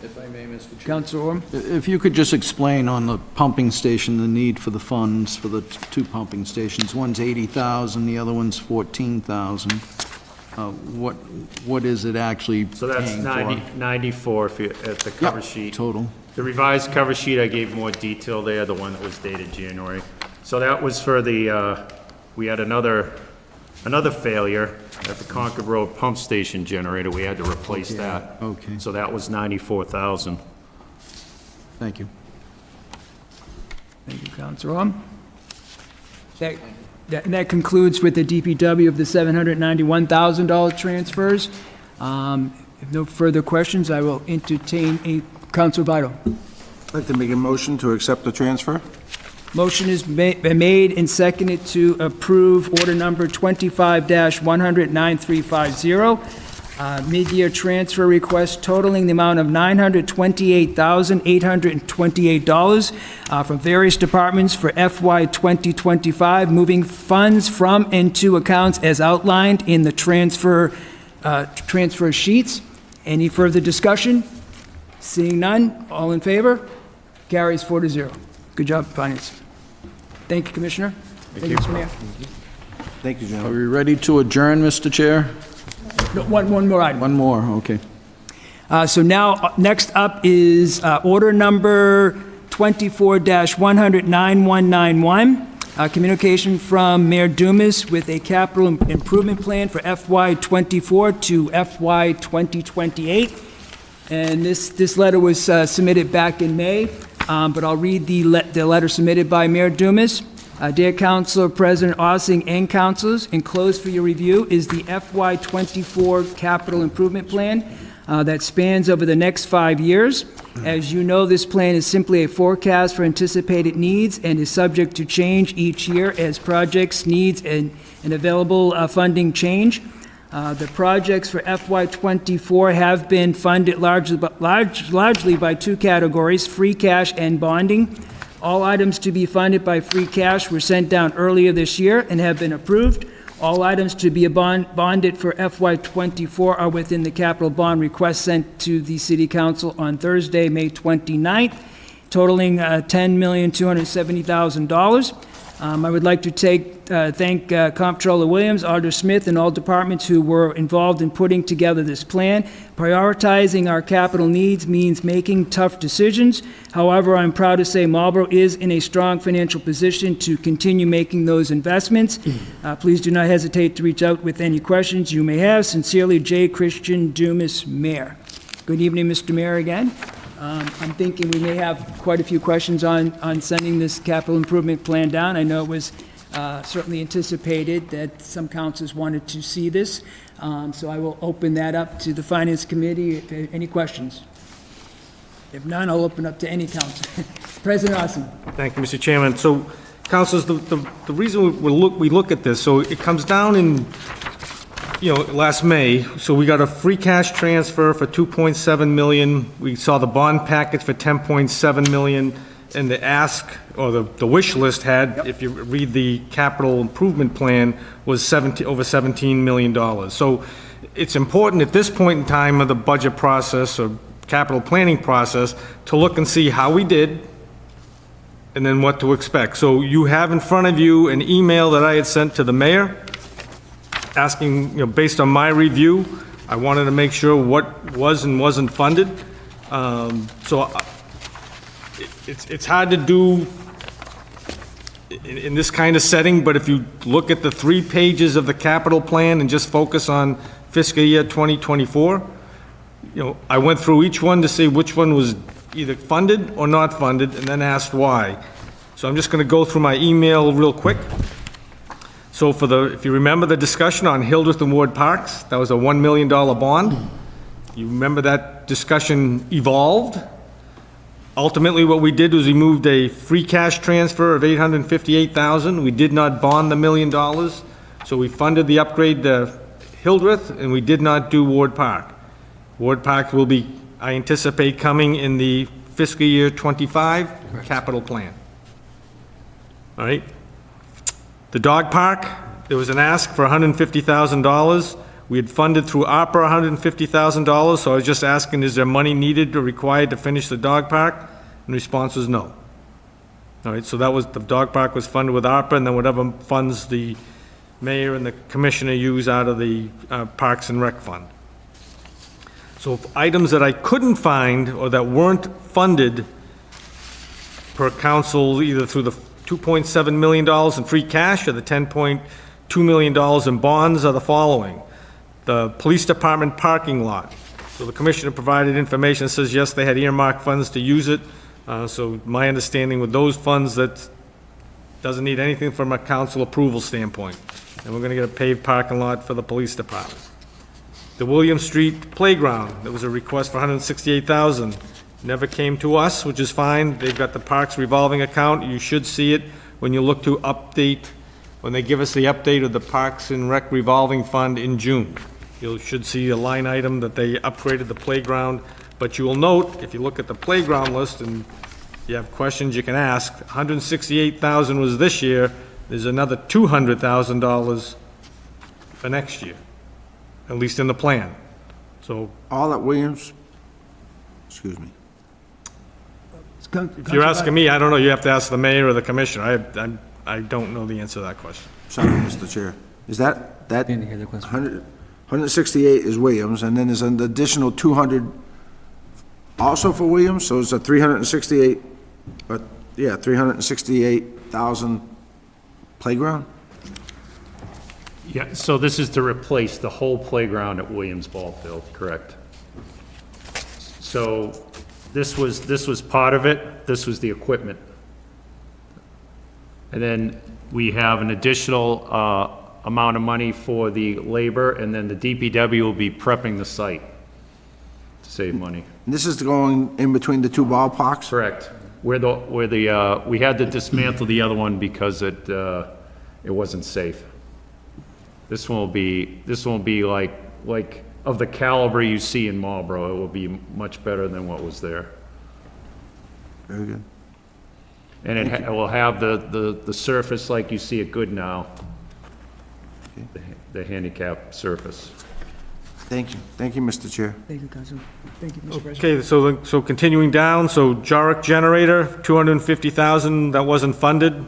If I may, Mr. Chair. Councilor Orm? If you could just explain on the pumping station, the need for the funds for the two pumping stations. One's 80,000, the other one's 14,000. What is it actually So that's paying 94 if you, at the cover sheet. total? The revised cover sheet, I gave more detail there, the one that was dated January. So that was for the, we had another failure at the Concord Road pump station generator. We had to replace that. Okay. So that was 94,000. Thank you. Thank you, Councilor Orm. That concludes with the DPW of the $791,000 transfers. If no further questions, I will entertain a, Councilor Vital. I'd like to make a motion to accept the transfer. Motion is been made and seconded to approve order number 25-100-9350, mid-year transfer request totaling the amount of $928,828 from various departments for FY 2025, moving funds from and to accounts as outlined in the transfer sheets. Any further discussion? Seeing none, all in favor? Carries 4-0. Good job, Finance. Thank you, Commissioner. Thank you, Mr. Mayor. Thank you, Are gentlemen. we ready to adjourn, Mr. Chair? No, one more item. One more, okay. So now, next up is order number 24-100-9191, communication from Mayor Dumas with a capital improvement plan for FY '24 to FY 2028. And this letter was submitted back in May, but I'll read the letter submitted by Mayor Dumas. Dear Councilor, President Ossing, and councilors, enclosed for your review is the FY '24 Capital Improvement Plan that spans over the next 5 years. As you know, this plan is simply a forecast for anticipated needs and is subject to change each year as projects, needs, and available funding change. The projects for FY '24 have been funded largely by two categories, free cash and bonding. All items to be funded by free cash were sent down earlier this year and have been approved. All items to be bonded for FY '24 are within the capital bond request sent to the City Council on Thursday, May 29th, totaling $10,270,000. I would like to thank Comptroller Williams, Auditor Smith, and all departments who were involved in putting together this plan. Prioritizing our capital needs means making tough decisions. However, I'm proud to say Marlborough is in a strong financial position to continue making those investments. Please do not hesitate to reach out with any questions you may have. Sincerely, J. Christian Dumas, Mayor. Good evening, Mr. Mayor, again. I'm thinking we may have quite a few questions on sending this capital improvement plan down. I know it was certainly anticipated that some councils wanted to see this, so I will open that up to the Finance Committee. Any questions? If none, I'll open up to any council. President Austin. Thank you, Mr. Chairman. So, councilors, the reason we look at this, so it comes down in last May, so we got a free cash transfer for 2.7 million. We saw the bond package for 10.7 million, and the ask, or the wish list had, if you read the capital improvement plan, was over $17 million. So it's important at this point in time of the budget process or capital planning process to look and see how we did and then what to expect. So you have in front of you an email that I had sent to the mayor asking, based on my review, I wanted to make sure what was and wasn't funded. It's hard to do in this kind of setting, but if you look at the 3 pages of the capital plan and just focus on fiscal year 2024, I went through each one to see which one was either funded or not funded, and then asked why. So I'm just going to go through my email real quick. So if you remember the discussion on Hildreth and Ward Parks, that was a $1 million bond. You remember that discussion evolved. Ultimately, what we did was we moved a free cash transfer of $858,000. We did not bond the $1 million, so we funded the upgrade to Hildreth, and we did not do Ward Park. Ward Park will be, I anticipate, coming in the fiscal year 25 capital plan. All right? The dog park, there was an ask for $150,000. We had funded through ARPA $150,000, so I was just asking, is there money needed or required to finish the dog park? And the response was no. All right, so the dog park was funded with ARPA, and then whatever funds the mayor and the commissioner use out of the Parks and Rec Fund. So items that I couldn't find or that weren't funded per council, either through the $2.7 million in free cash or the $10.2 million in bonds, are the following. The police department parking lot. So the commissioner provided information that says, yes, they had earmarked funds to use it. So my understanding with those funds, that doesn't need anything from a council approval standpoint. And we're gonna get a paved parking lot for the police department. The William Street Playground, there was a request for $168,000. Never came to us, which is fine. They've got the parks revolving account. You should see it when you look to update, when they give us the update of the Parks and Rec revolving fund in June. You should see a line item that they upgraded the playground, but you will note, if you look at the playground list and you have questions you can ask, $168,000 was this year, there's another $200,000 for next year, at least in the plan. So All at Williams, excuse me. if you're asking me, I don't know, you have to ask the mayor or the commissioner. I don't know the answer to that question. Sorry, Mr. Chair. Is that Didn't hear the question. 168 is Williams, and then there's an additional 200 also for Williams, so it's a 368, but, yeah, 368,000 playground? Yeah, so this is to replace the whole playground at Williams Ball Field, correct? So this was part of it, this was the equipment. And then we have an additional amount of money for the labor, and then the DPW will be prepping the site to save money. And this is going in between the two ballparks? Correct. We had to dismantle the other one because it wasn't safe. This one will be like of the caliber you see in Marlboro. It will be much better than what was there. Very good. And it will have the surface like you see at Good Now, the handicap surface. Thank you. Thank you, Mr. Chair. Thank you, Council. Thank you, Mr. President. Okay, so continuing down, so Jorick generator, $250,000, that wasn't funded.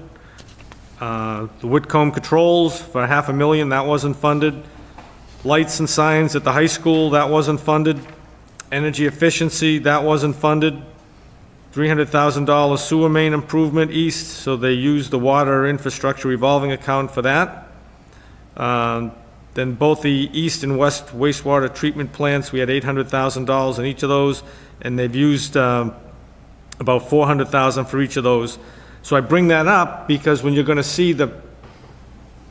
The Whitcomb controls for $500,000, that wasn't funded. Lights and signs at the high school, that wasn't funded. Energy efficiency, that wasn't funded. $300,000 sewer main improvement east, so they used the water infrastructure revolving account for that. Then both the east and west wastewater treatment plants, we had $800,000 in each of those, and they've used about $400,000 for each of those. So I bring that up because when you're going to see the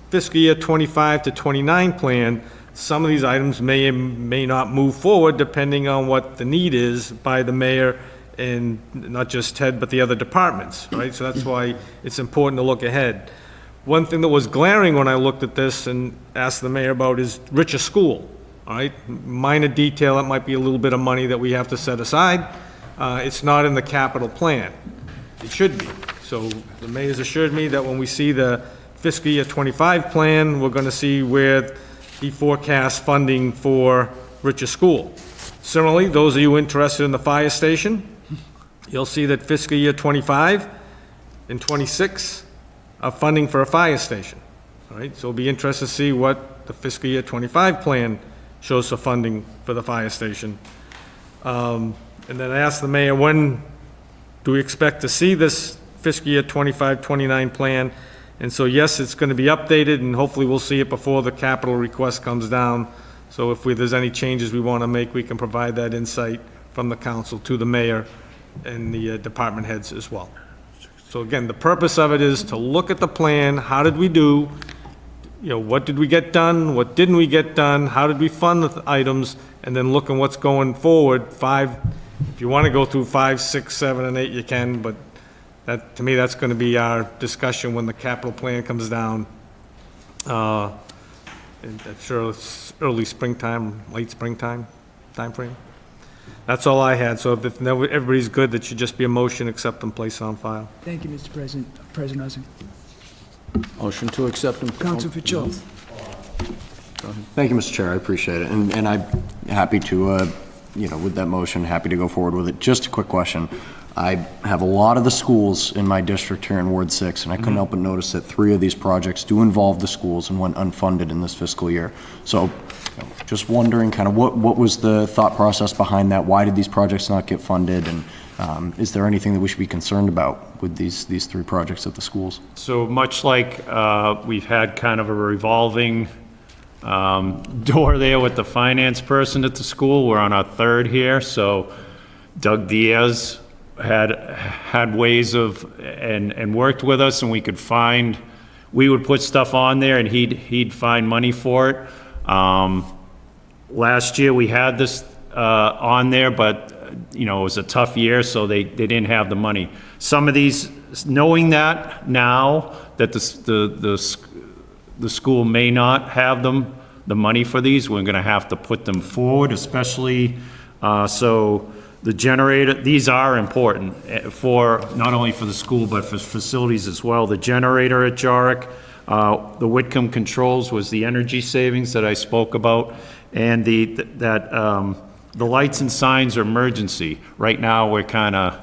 fiscal year 25 to 29 plan, some of these items may and may not move forward depending on what the need is by the mayor and not just Ted, but the other departments, right? So that's why it's important to look ahead. one thing that was glaring when I looked at this and asked the mayor about is Richer School, all right? Minor detail, it might be a little bit of money that we have to set aside. It's not in the capital plan. It should be. So the mayor's assured me that when we see the fiscal year '25 plan, we're gonna see where he forecasts funding for Richer School. Similarly, those of you interested in the fire station, you'll see that fiscal year '25 and '26 are funding for a fire station. All right, so it'll be interesting to see what the fiscal year '25 plan shows for funding for the fire station. And then I asked the mayor, when do we expect to see this fiscal year '25-'29 plan? And so, yes, it's going to be updated, and hopefully we'll see it before the capital request comes down. So if there's any changes we want to make, we can provide that insight from the council to the mayor and the department heads as well. So again, the purpose of it is to look at the plan, how did we do? You know, what did we get done? What didn't we get done? How did we fund the items? And then look at what's going forward. If you want to go through 5, 6, 7, and 8, you can, but that, to me, that's going to be our discussion when the capital plan comes down. And I'm sure it's early springtime, late springtime timeframe. That's all I had. So if everybody's good, that should just be a motion, accept and place on file. Thank you, Mr. President. President Using. Motion to accept and... Council Fitzgerald. Thank you, Mr. Chair, I appreciate it, and I'm happy to, with that motion, happy to go forward with it. Just a quick question. I have a lot of the schools in my district here in Ward 6, and I couldn't help but notice that 3 of these projects do involve the schools and went unfunded in this fiscal year. So, just wondering kind of what was the thought process behind that? Why did these projects not get funded? And is there anything that we should be concerned about with these 3 projects at the schools? So much like we've had kind of a revolving door there with the finance person at the school, we're on our 3rd here. So Doug Diaz had ways of, and worked with us, and we would put stuff on there and he'd find money for it. Last year we had this on there, but it was a tough year, so they didn't have the money. Some of these, knowing that now that the school may not have the money for these, we're gonna have to put them forward, especially, so the generator, these are important for, not only for the school, but for facilities as well. The generator at Jorick, the Whitcomb controls was the energy savings that I spoke about, and the lights and signs are emergency. Right now, we're kind of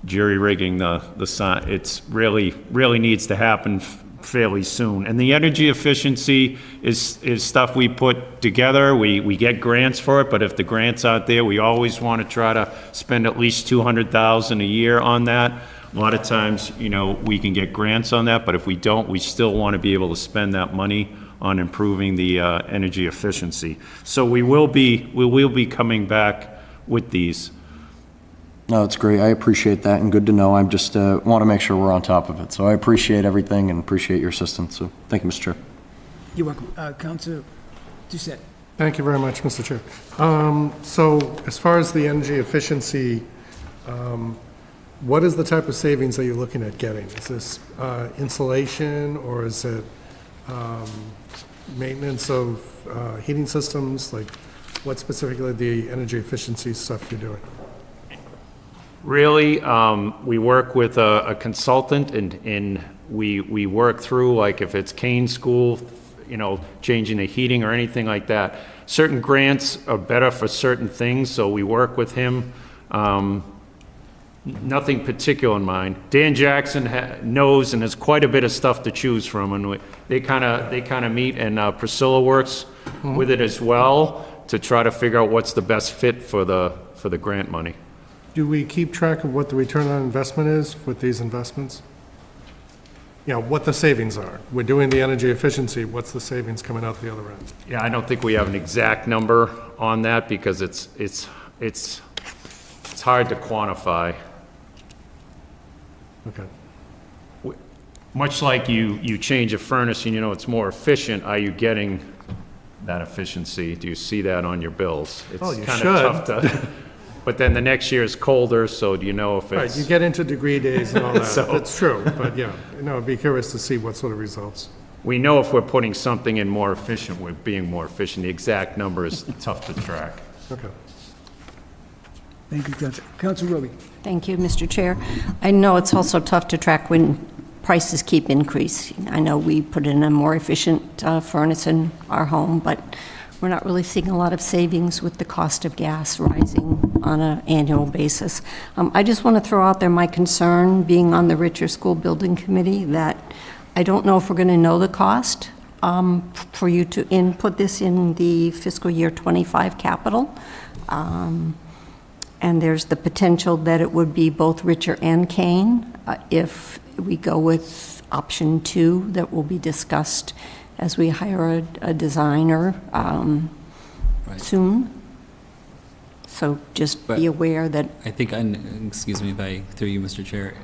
jury-rigging the sign. It's really needs to happen fairly soon. And the energy efficiency is stuff we put together. We get grants for it, but if the grants aren't there, we always want to try to spend at least $200,000 a year on that. A lot of times, we can get grants on that, but if we don't, we still want to be able to spend that money on improving the energy efficiency. So we will be coming back with these. No, it's great. I appreciate that, and good to know. I just want to make sure we're on top of it. So I appreciate everything and appreciate your assistance. So thank you, Mr. Chair. You're welcome. Council Doucette. Thank you very much, Mr. Chair. So as far as the energy efficiency, what is the type of savings that you're looking at getting? Is this insulation, or is it maintenance of heating systems? Like, what specifically the energy efficiency stuff you're doing? Really, we work with a consultant, and we work through, like, if it's Kane School, changing the heating or anything like that. Certain grants are better for certain things, so we work with him. Nothing particular in mind. Dan Jackson knows, and has quite a bit of stuff to choose from, and they kind of meet, and Priscilla works with it as well to try to figure out what's the best fit for the grant money. Do we keep track of what the return on investment is with these investments? What the savings are. We're doing the energy efficiency, what's the savings coming out the other end? Yeah, I don't think we have an exact number on that, because it's hard to quantify. Okay. Much like you change a furnace and it's more efficient, are you getting that efficiency? Do you see that on your bills? Well, you It's kind should. of tough to... But then the next year is colder, so do you know if Right, it's? you get into degree days and all that. So- That's true, but yeah, no, I'd be curious to see what sort of results. We know if we're putting something in more efficient, we're being more efficient. The exact number is tough to track. Okay. Thank you, Council. Council Roby. Thank you, Mr. Chair. I know it's also tough to track when prices keep increasing. I know we put in a more efficient furnace in our home, but we're not really seeing a lot of savings with the cost of gas rising on an annual basis. I just want to throw out there my concern, being on the Richer School Building Committee, that I don't know if we're going to know the cost for you to input this in the fiscal year '25 capital. And there's the potential that it would be both Richer and Kane if we go with option 2 that will be discussed as we hire a designer soon. So just be aware that, I think, excuse me if I through you, Mr. Chair,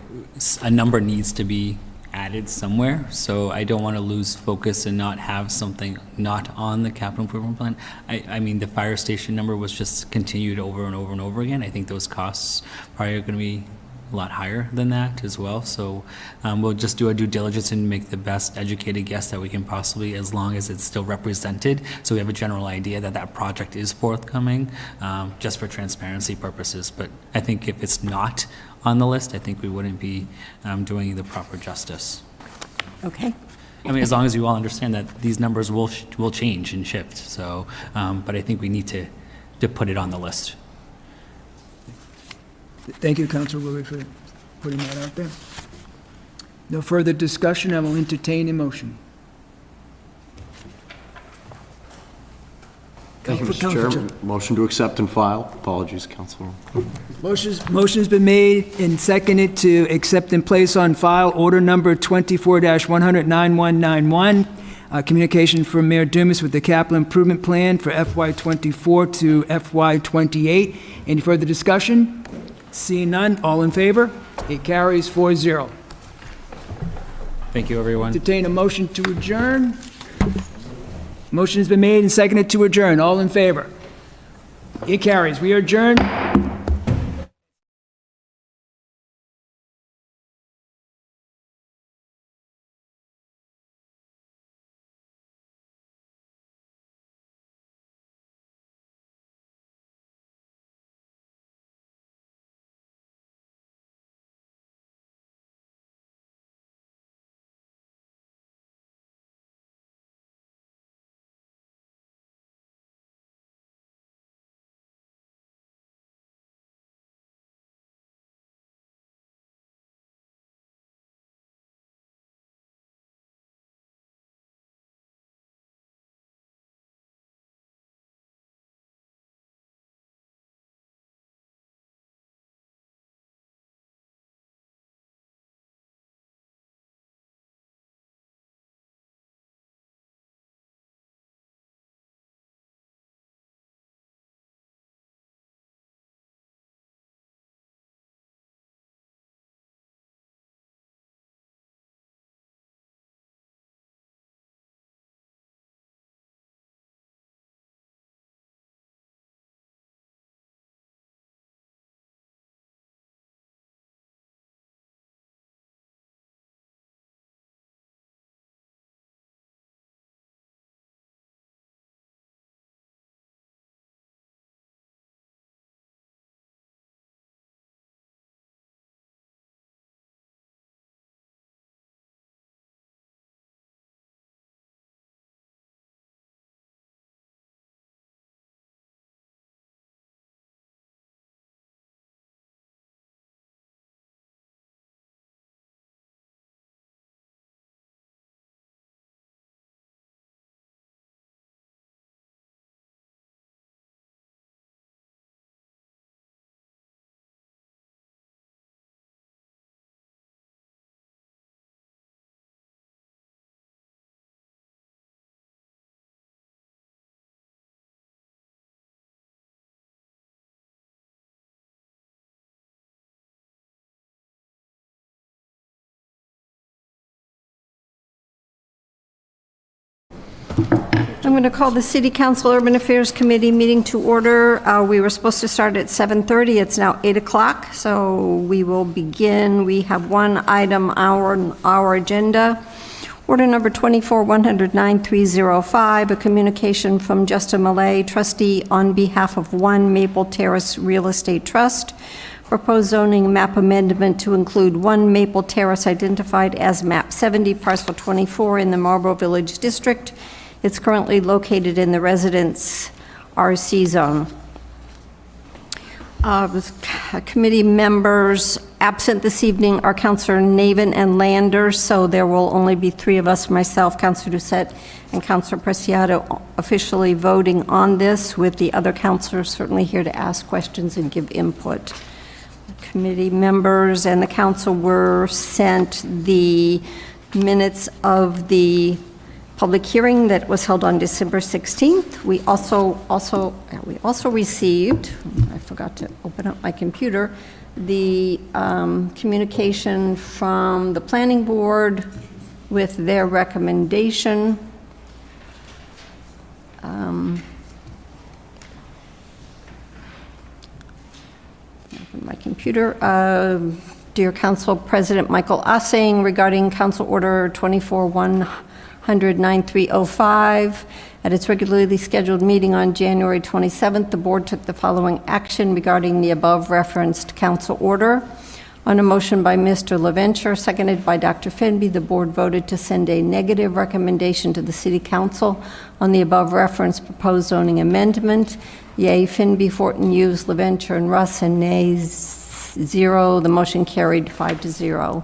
a number needs to be added somewhere, so I don't want to lose focus and not have something not on the capital improvement plan. I mean, the fire station number was just continued over and over and over again. I think those costs probably are going to be a lot higher than that as well, so we'll just do our due diligence and make the best educated guess that we can possibly, as long as it's still represented, so we have a general idea that that project is forthcoming, just for transparency purposes. But I think if it's not on the list, I think we wouldn't be doing the proper justice. okay? I mean, as long as you all understand that these numbers will change and shift, so, but I think we need to put it on the list. Thank you, Council Roby, for putting that out there. No further discussion, I will entertain a motion. Thank you, Council Mr. Chair. Chair. Motion to accept and file. Apologies, Council. Motion's been made and seconded to accept and place on file order number 24-100-9191, communication from Mayor Dumas with the capital improvement plan for FY '24 to FY '28. Any further discussion? Seeing none, all in favor? It carries 4-0. Thank you, everyone. Entertain a motion to adjourn. Motion has been made and seconded to adjourn. All in favor? It carries. We are adjourned. I'm going to call the City Council Urban Affairs Committee meeting to order. We were supposed to start at 7:30. It's now 8 o'clock, so we will begin. We have one item on our agenda. Order number 24-109-305, a communication from Justin Millay, trustee on behalf of One Maple Terrace Real Estate Trust. Proposed zoning map amendment to include One Maple Terrace identified as map 70, parcel 24 in the Marlboro Village District. It's currently located in the Residence RC zone. Committee members absent this evening are Councilor Navin and Lander, so there will only be three of us, myself, Councilor Doucette, and Councilor Preciado, officially voting on this, with the other councilors certainly here to ask questions and give input. Committee members and the council were sent the minutes of the public hearing that was held on December 16th. We also received, I forgot to open up my computer, the communication from the planning board with their recommendation. Open my computer. Dear Council President Michael Ossing, regarding Council Order 24-109-305, at its regularly scheduled meeting on January 27th, the board took the following action regarding the above referenced council order. On a motion by Mr. LaVenture, seconded by Dr. Finby, the board voted to send a negative recommendation to the City Council on the above referenced proposed zoning amendment. Yea, Finby, Fortin, Hughes, LaVenture, and Russ, and nays 0. The motion carried 5-0.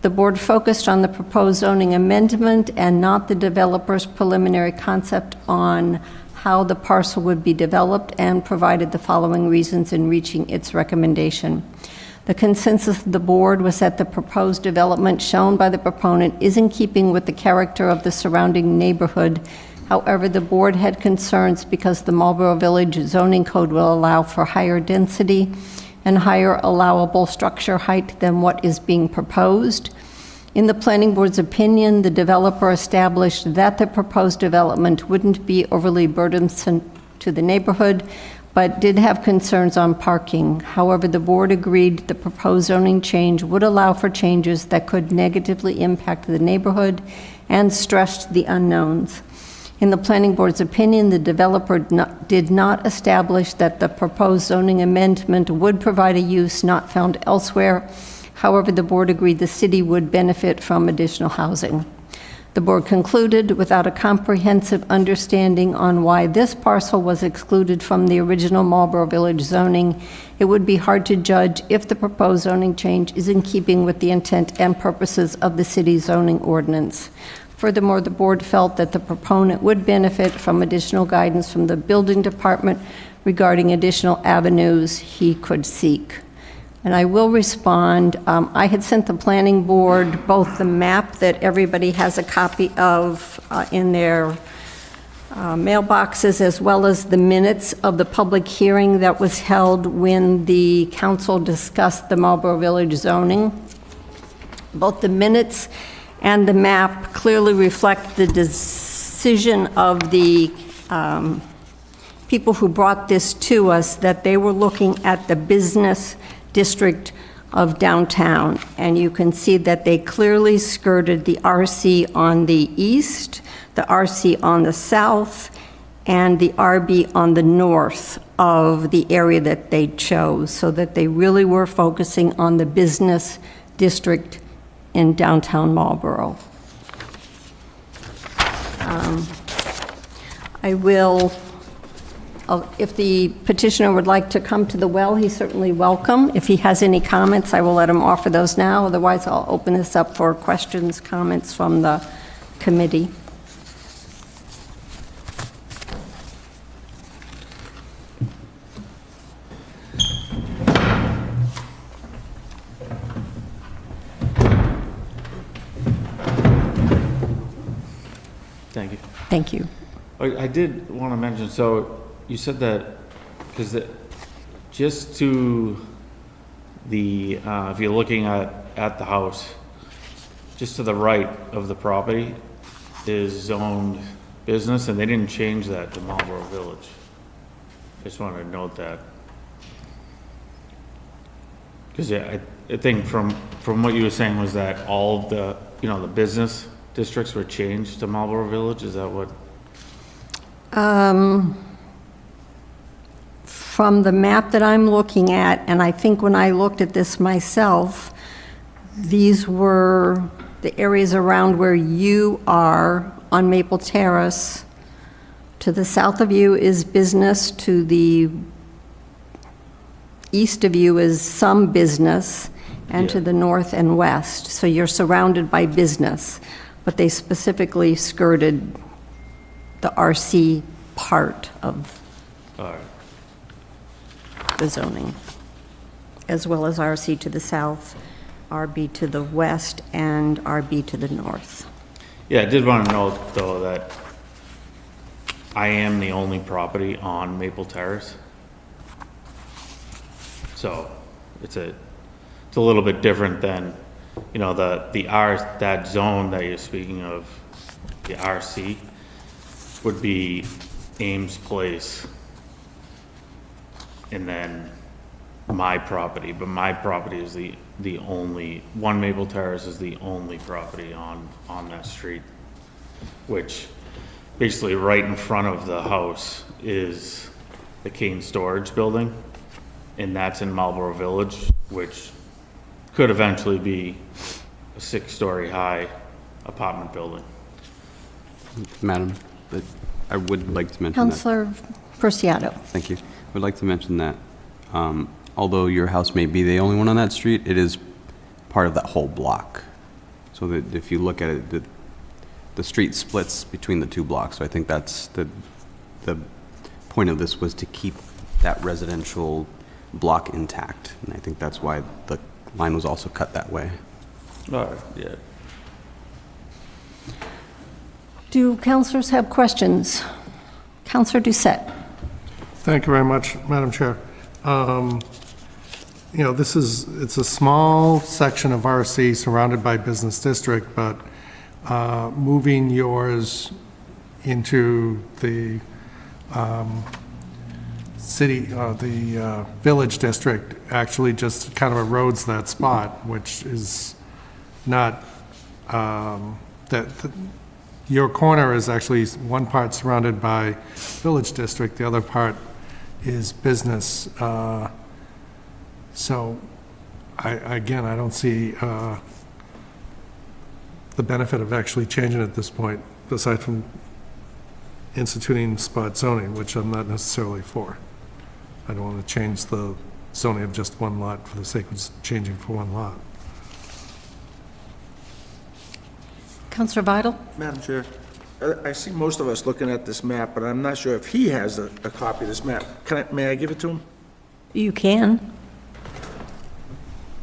The board focused on the proposed zoning amendment and not the developer's preliminary concept on how the parcel would be developed, and provided the following reasons in reaching its recommendation. The consensus of the board was that the proposed development shown by the proponent is in keeping with the character of the surrounding neighborhood. However, the board had concerns because the Marlboro Village zoning code will allow for higher density and higher allowable structure height than what is being proposed. In the planning board's opinion, the developer established that the proposed development wouldn't be overly burdensome to the neighborhood, but did have concerns on parking. However, the board agreed the proposed zoning change would allow for changes that could negatively impact the neighborhood and stressed the unknowns. In the planning board's opinion, the developer did not establish that the proposed zoning amendment would provide a use not found elsewhere. However, the board agreed the city would benefit from additional housing. The board concluded, without a comprehensive understanding on why this parcel was excluded from the original Marlboro Village zoning, it would be hard to judge if the proposed zoning change is in keeping with the intent and purposes of the city's zoning ordinance. Furthermore, the board felt that the proponent would benefit from additional guidance from the building department regarding additional avenues he could seek. And I will respond. I had sent the planning board both the map that everybody has a copy of in their mailboxes, as well as the minutes of the public hearing that was held when the council discussed the Marlboro Village zoning. Both the minutes and the map clearly reflect the decision of the people who brought this to us, that they were looking at the business district of downtown. And you can see that they clearly skirted the RC on the east, the RC on the south, and the RB on the north of the area that they chose, so that they really were focusing on the business district in downtown Marlboro. If the petitioner would like to come to the well, he's certainly welcome. If he has any comments, I will let him offer those now. Otherwise, I'll open this up for questions, comments from the committee. Thank you. Thank you. I did want to mention, so you said that, because just to the, if you're looking at the house, just to the right of the property is zoned business, and they didn't change that to Marlboro Village. Just wanted to note that. Because I think from what you were saying was that all of the, the business districts were changed to Marlboro Village, is that what? From the map that I'm looking at, and I think when I looked at this myself, these were the areas around where you are on Maple Terrace. To the south of you is business, to the east of you is some business, and to Yeah. the north and west. So you're surrounded by business, but they specifically skirted the RC part of All right. the zoning, as well as RC to the south, RB to the west, and RB to the north. Yeah, I did want to note, though, that I am the only property on Maple Terrace. So it's a little bit different than, that zone that you're speaking of, the RC, would be Ames Place. And then my property, but my property is the only, One Maple Terrace is the only property on that street, which basically right in front of the house is the Kane Storage Building, and that's in Marlboro Village, which could eventually be a 6-story high apartment building. Madam, I would like to mention that. Councilor Preciado. Thank you. I would like to mention that although your house may be the only one on that street, it is part of that whole block. So that if you look at it, the street splits between the two blocks. So I think that's the point of this was to keep that residential block intact. And I think that's why the line was also cut that way. All right, yeah. Do councilors have questions? Councilor Doucette. Thank you very much, Madam Chair. It's a small section of RC surrounded by business district, but moving yours into the the village district actually just kind of erodes that spot, which is not, your corner is actually one part surrounded by village district, the other part is business. So, I don't see the benefit of actually changing it at this point, aside from instituting spot zoning, which I'm not necessarily for. I don't want to change the zoning of just one lot for the sake of changing for one lot. Councilor Vidal. Madam Chair, I see most of us looking at this map, but I'm not sure if he has a copy of this map. May I give it to him? You can.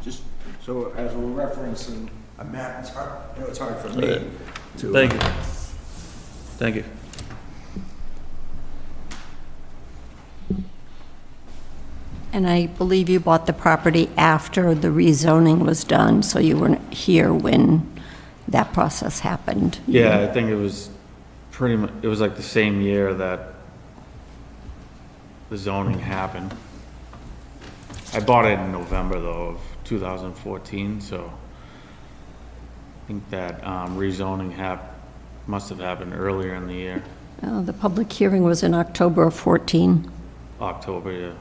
Just so as we're referencing a map, it's hard for me to... Thank you. Thank you. And I believe you bought the property after the rezoning was done, so you weren't here when that process happened. Yeah, I think it was pretty much, it was like the same year that the zoning happened. I bought it in November, though, of 2014, so I think that rezoning must have happened earlier in the year. The public hearing was in October of 14. October, yeah.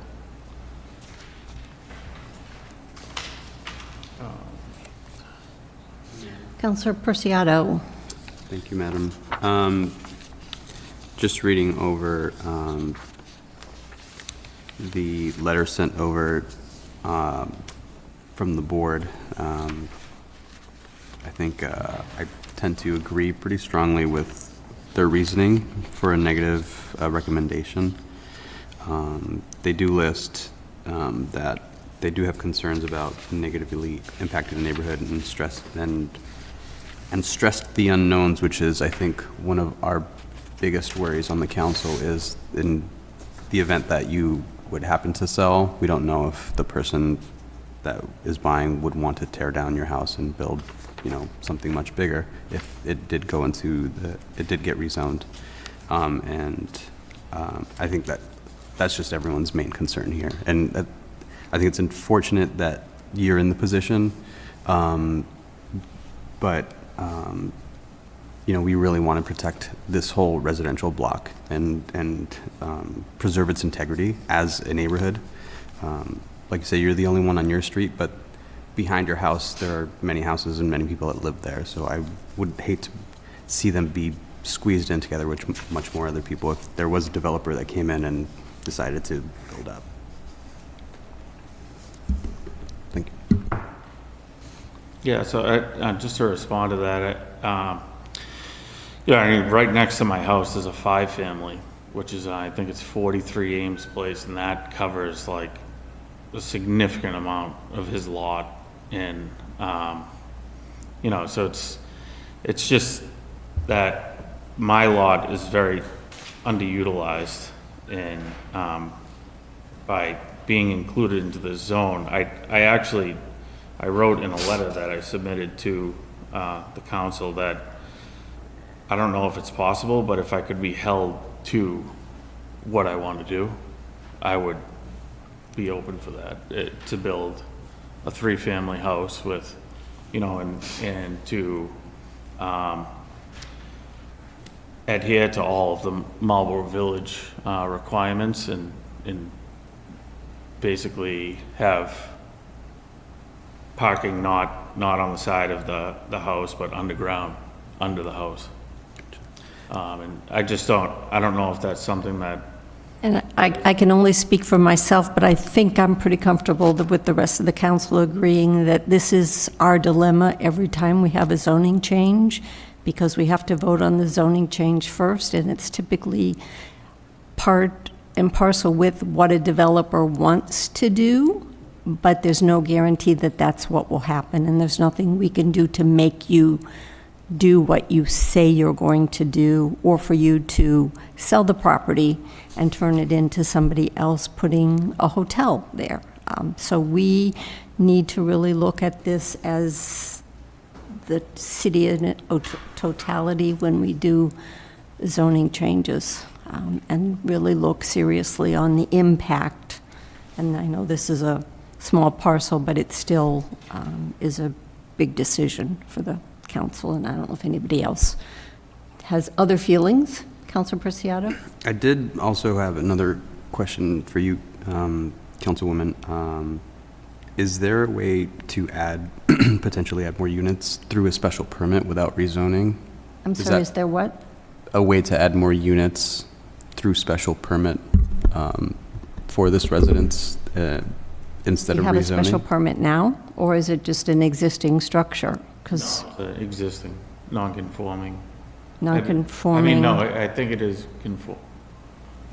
Councilor Preciado. Thank you, Madam. Just reading over the letter sent over from the board. I think I tend to agree pretty strongly with their reasoning for a negative recommendation. They do list that they do have concerns about negatively impacting the neighborhood and stressed the unknowns, which is, I think, one of our biggest worries on the council is in the event that you would happen to sell, we don't know if the person that is buying would want to tear down your house and build, something much bigger if it did go into it did get rezoned. I think that's just everyone's main concern here. And I think it's unfortunate that you're in the position, but we really want to protect this whole residential block and preserve its integrity as a neighborhood. Like you say, you're the only one on your street, but behind your house, there are many houses and many people that live there. So I would hate to see them be squeezed in together with much more other people if there was a developer that came in and decided to build up. Thank you. Yeah, so just to respond to that, I mean, right next to my house is a 5-family, which is, I think it's 43 Ames Place, and that covers like a significant amount of his lot. And, so it's just that my lot is very underutilized, and by being included into the zone, I wrote in a letter that I submitted to the council that I don't know if it's possible, but if I could be held to what I want to do, I would be open for that, to build a 3-family house with, and to adhere to all of the Marlboro Village requirements and basically have parking not on the side of the house, but underground, under the house. And I don't know if that's something that, And I can only speak for myself, but I think I'm pretty comfortable with the rest of the council agreeing that this is our dilemma every time we have a zoning change, because we have to vote on the zoning change first, and it's typically part and parcel with what a developer wants to do, but there's no guarantee that that's what will happen, and there's nothing we can do to make you do what you say you're going to do, or for you to sell the property and turn it into somebody else putting a hotel there. So we need to really look at this as the city in totality when we do zoning changes, and really look seriously on the impact. And I know this is a small parcel, but it still is a big decision for the council, and I don't know if anybody else has other feelings. Councilor Preciado? I did also have another question for you, Councilwoman. Is there a way to potentially add more units through a special permit without rezoning? I'm sorry, is there what? A way to add more units through special permit for this residence instead of rezoning? You have a special permit now, or is it just an existing structure? Because existing, non-conforming. Non-conforming. No, I think it is conform.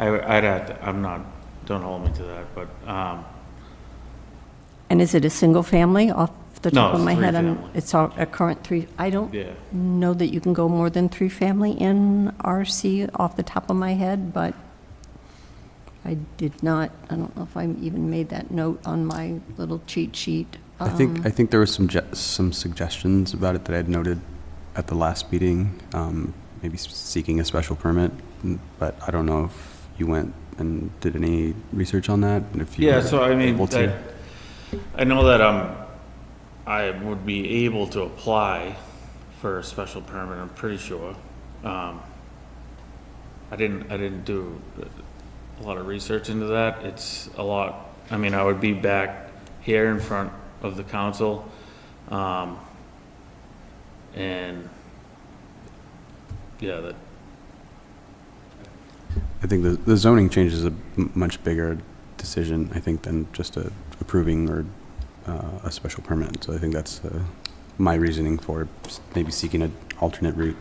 I'd have to, don't hold me to that, but, And is it a single family off the top of my head? No, it's 3 family. It's a current 3. I don't Yeah. know that you can go more than 3 family in RC off the top of my head, but I did not, I don't know if I even made that note on my little cheat sheet. I think there were some suggestions about it that I had noted at the last meeting, maybe seeking a special permit, but I don't know if you went and did any research on that, and if you yeah, were so I mean, able to. I know that I would be able to apply for a special permit, I'm pretty sure. I didn't do a lot of research into that. It's a lot, I mean, I would be back here in front of the council, and yeah, that. I think the zoning change is a much bigger decision, I think, than just approving or a special permit. So I think that's my reasoning for maybe seeking an alternate route.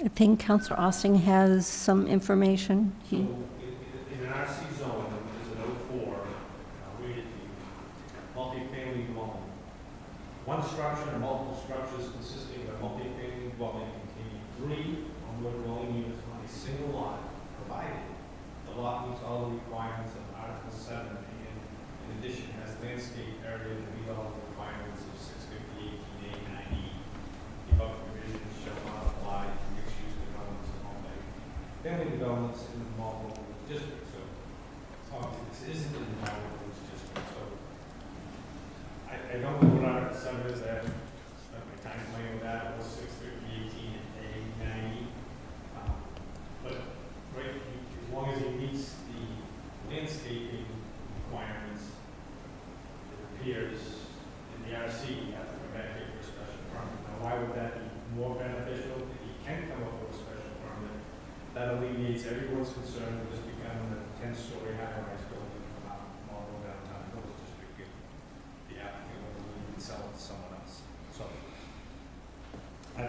I think Councilor Austin has some information. In an RC zone, there's an 04, I'll read it to you, multifamily dwelling. One structure and multiple structures consisting of a multifamily dwelling containing 3 or more dwelling units on a single lot, provided the lot meets all the requirements of Article 7 and in addition has landscape area to meet all the requirements of 650, 18A, 9E. The above provisions shall not apply to mixed-use developments of home what's in the multiple district, so obviously this isn't in the multiple district, so I don't know what Article 7 is, I haven't spent my time playing with that, it was 650, 18, and A, 90. But, right, as long as he meets the landscaping requirements, it appears in the RC, you have to come back here for a special permit. Now, why would that be more beneficial? If he can come up with a special permit, that alleviates everyone's concern of this becoming a 10-story high-rise building all over downtown Village District if the applicant will leave and sell it to someone else. So, I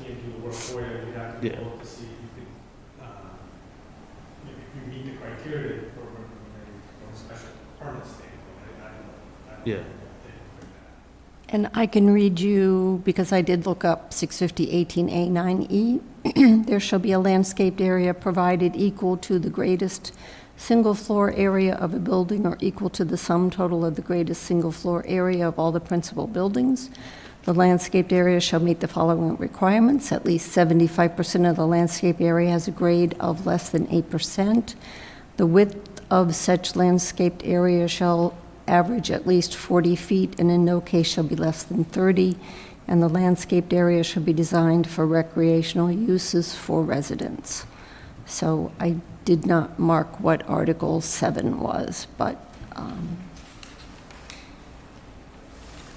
can't do the work for you, you'd have to look to see if you could, if you meet the criteria from a special permit standpoint. I don't know. And I can read you, because I did look up 650-18A9E. There shall be a landscaped area provided equal to the greatest single-floor area of a building or equal to the sum total of the greatest single-floor area of all the principal buildings. The landscaped area shall meet the following requirements. At least 75% of the landscape area has a grade of less than 8%. The width of such landscaped area shall average at least 40 feet and in no case shall be less than 30. And the landscaped area shall be designed for recreational uses for residents. So I did not mark what Article 7 was, but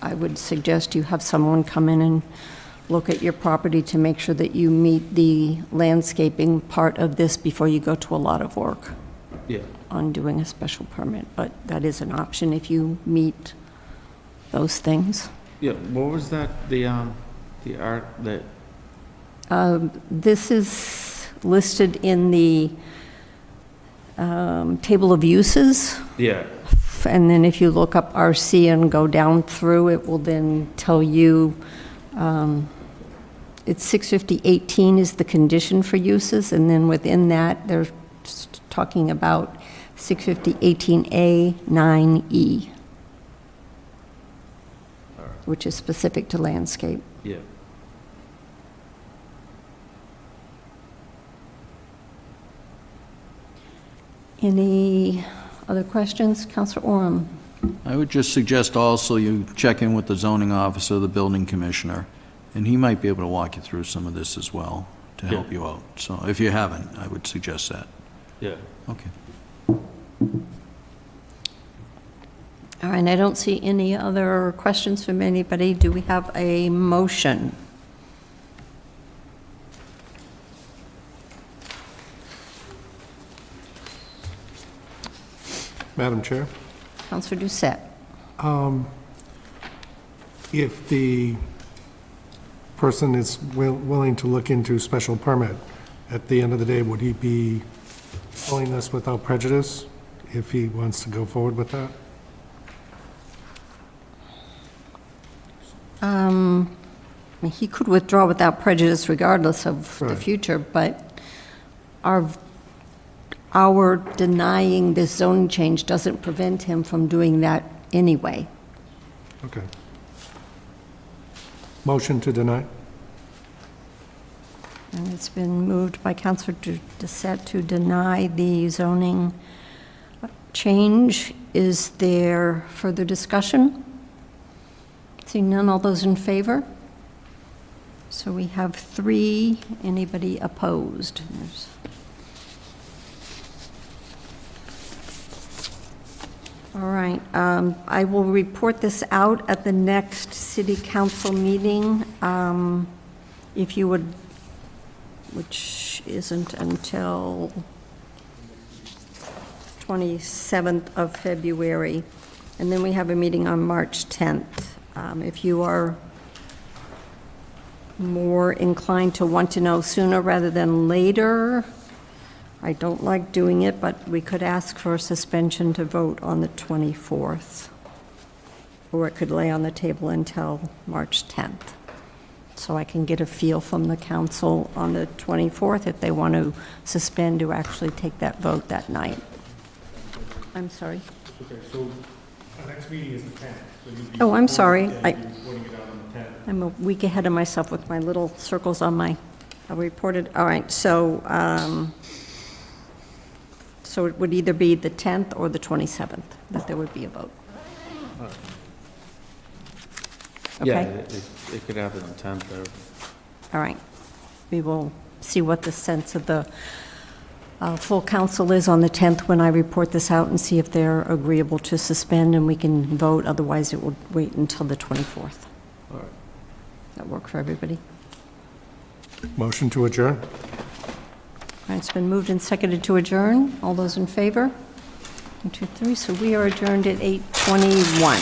I would suggest you have someone come in and look at your property to make sure that you meet the landscaping part of this before you go to a lot of work on doing a special permit. But that is an option if you meet those things. Yeah, what was that, the art, that, This is listed in the table of uses. yeah, And then if you look up RC and go down through, it will then tell you, it's 650-18 is the condition for uses, and then within that, they're talking about 650-18A9E, which is specific to landscape. yeah. Any other questions? Councilor Oram? I would just suggest also you check in with the zoning officer, the building commissioner, and he might be able to walk you through some of this as well to help you out. So if you haven't, I would suggest that. Yeah. Okay. All right, I don't see any other questions from anybody. Do we have a motion? Madam Chair? Councilor Doucette? If the person is willing to look into special permit, at the end of the day, would he be pulling this without prejudice if he wants to go forward with that? He could withdraw without prejudice regardless of the Right. future, but our denying this zone change doesn't prevent him from doing that anyway. Okay. Motion to deny? And it's been moved by Councilor Doucette to deny the zoning change. Is there further discussion? Seeing none, all those in favor? So we have 3. Anybody opposed? All right, I will report this out at the next city council meeting. If you would, which isn't until 27th of February. And then we have a meeting on March 10th. If you are more inclined to want to know sooner rather than later, I don't like doing it, but we could ask for a suspension to vote on the 24th. Or it could lay on the table until March 10th. So I can get a feel from the council on the 24th if they want to suspend to actually take that vote that night. I'm sorry. Okay, so our next meeting is the 10th. So you'd be Oh, I'm sorry. reporting it out on the 10th. I'm a week ahead of myself with my little circles on my Reported, all right, so it would either be the 10th or the 27th that there would be a vote. Yeah, Okay. it could happen on 10th or. All right. We will see what the sense of the full council is on the 10th when I report this out and see if they're agreeable to suspend and we can vote. Otherwise, it will wait until the 24th. All right. That work for everybody? Motion to adjourn? All right, it's been moved and seconded to adjourn. All those in favor? 1, 2, 3. So we are adjourned at 8:21.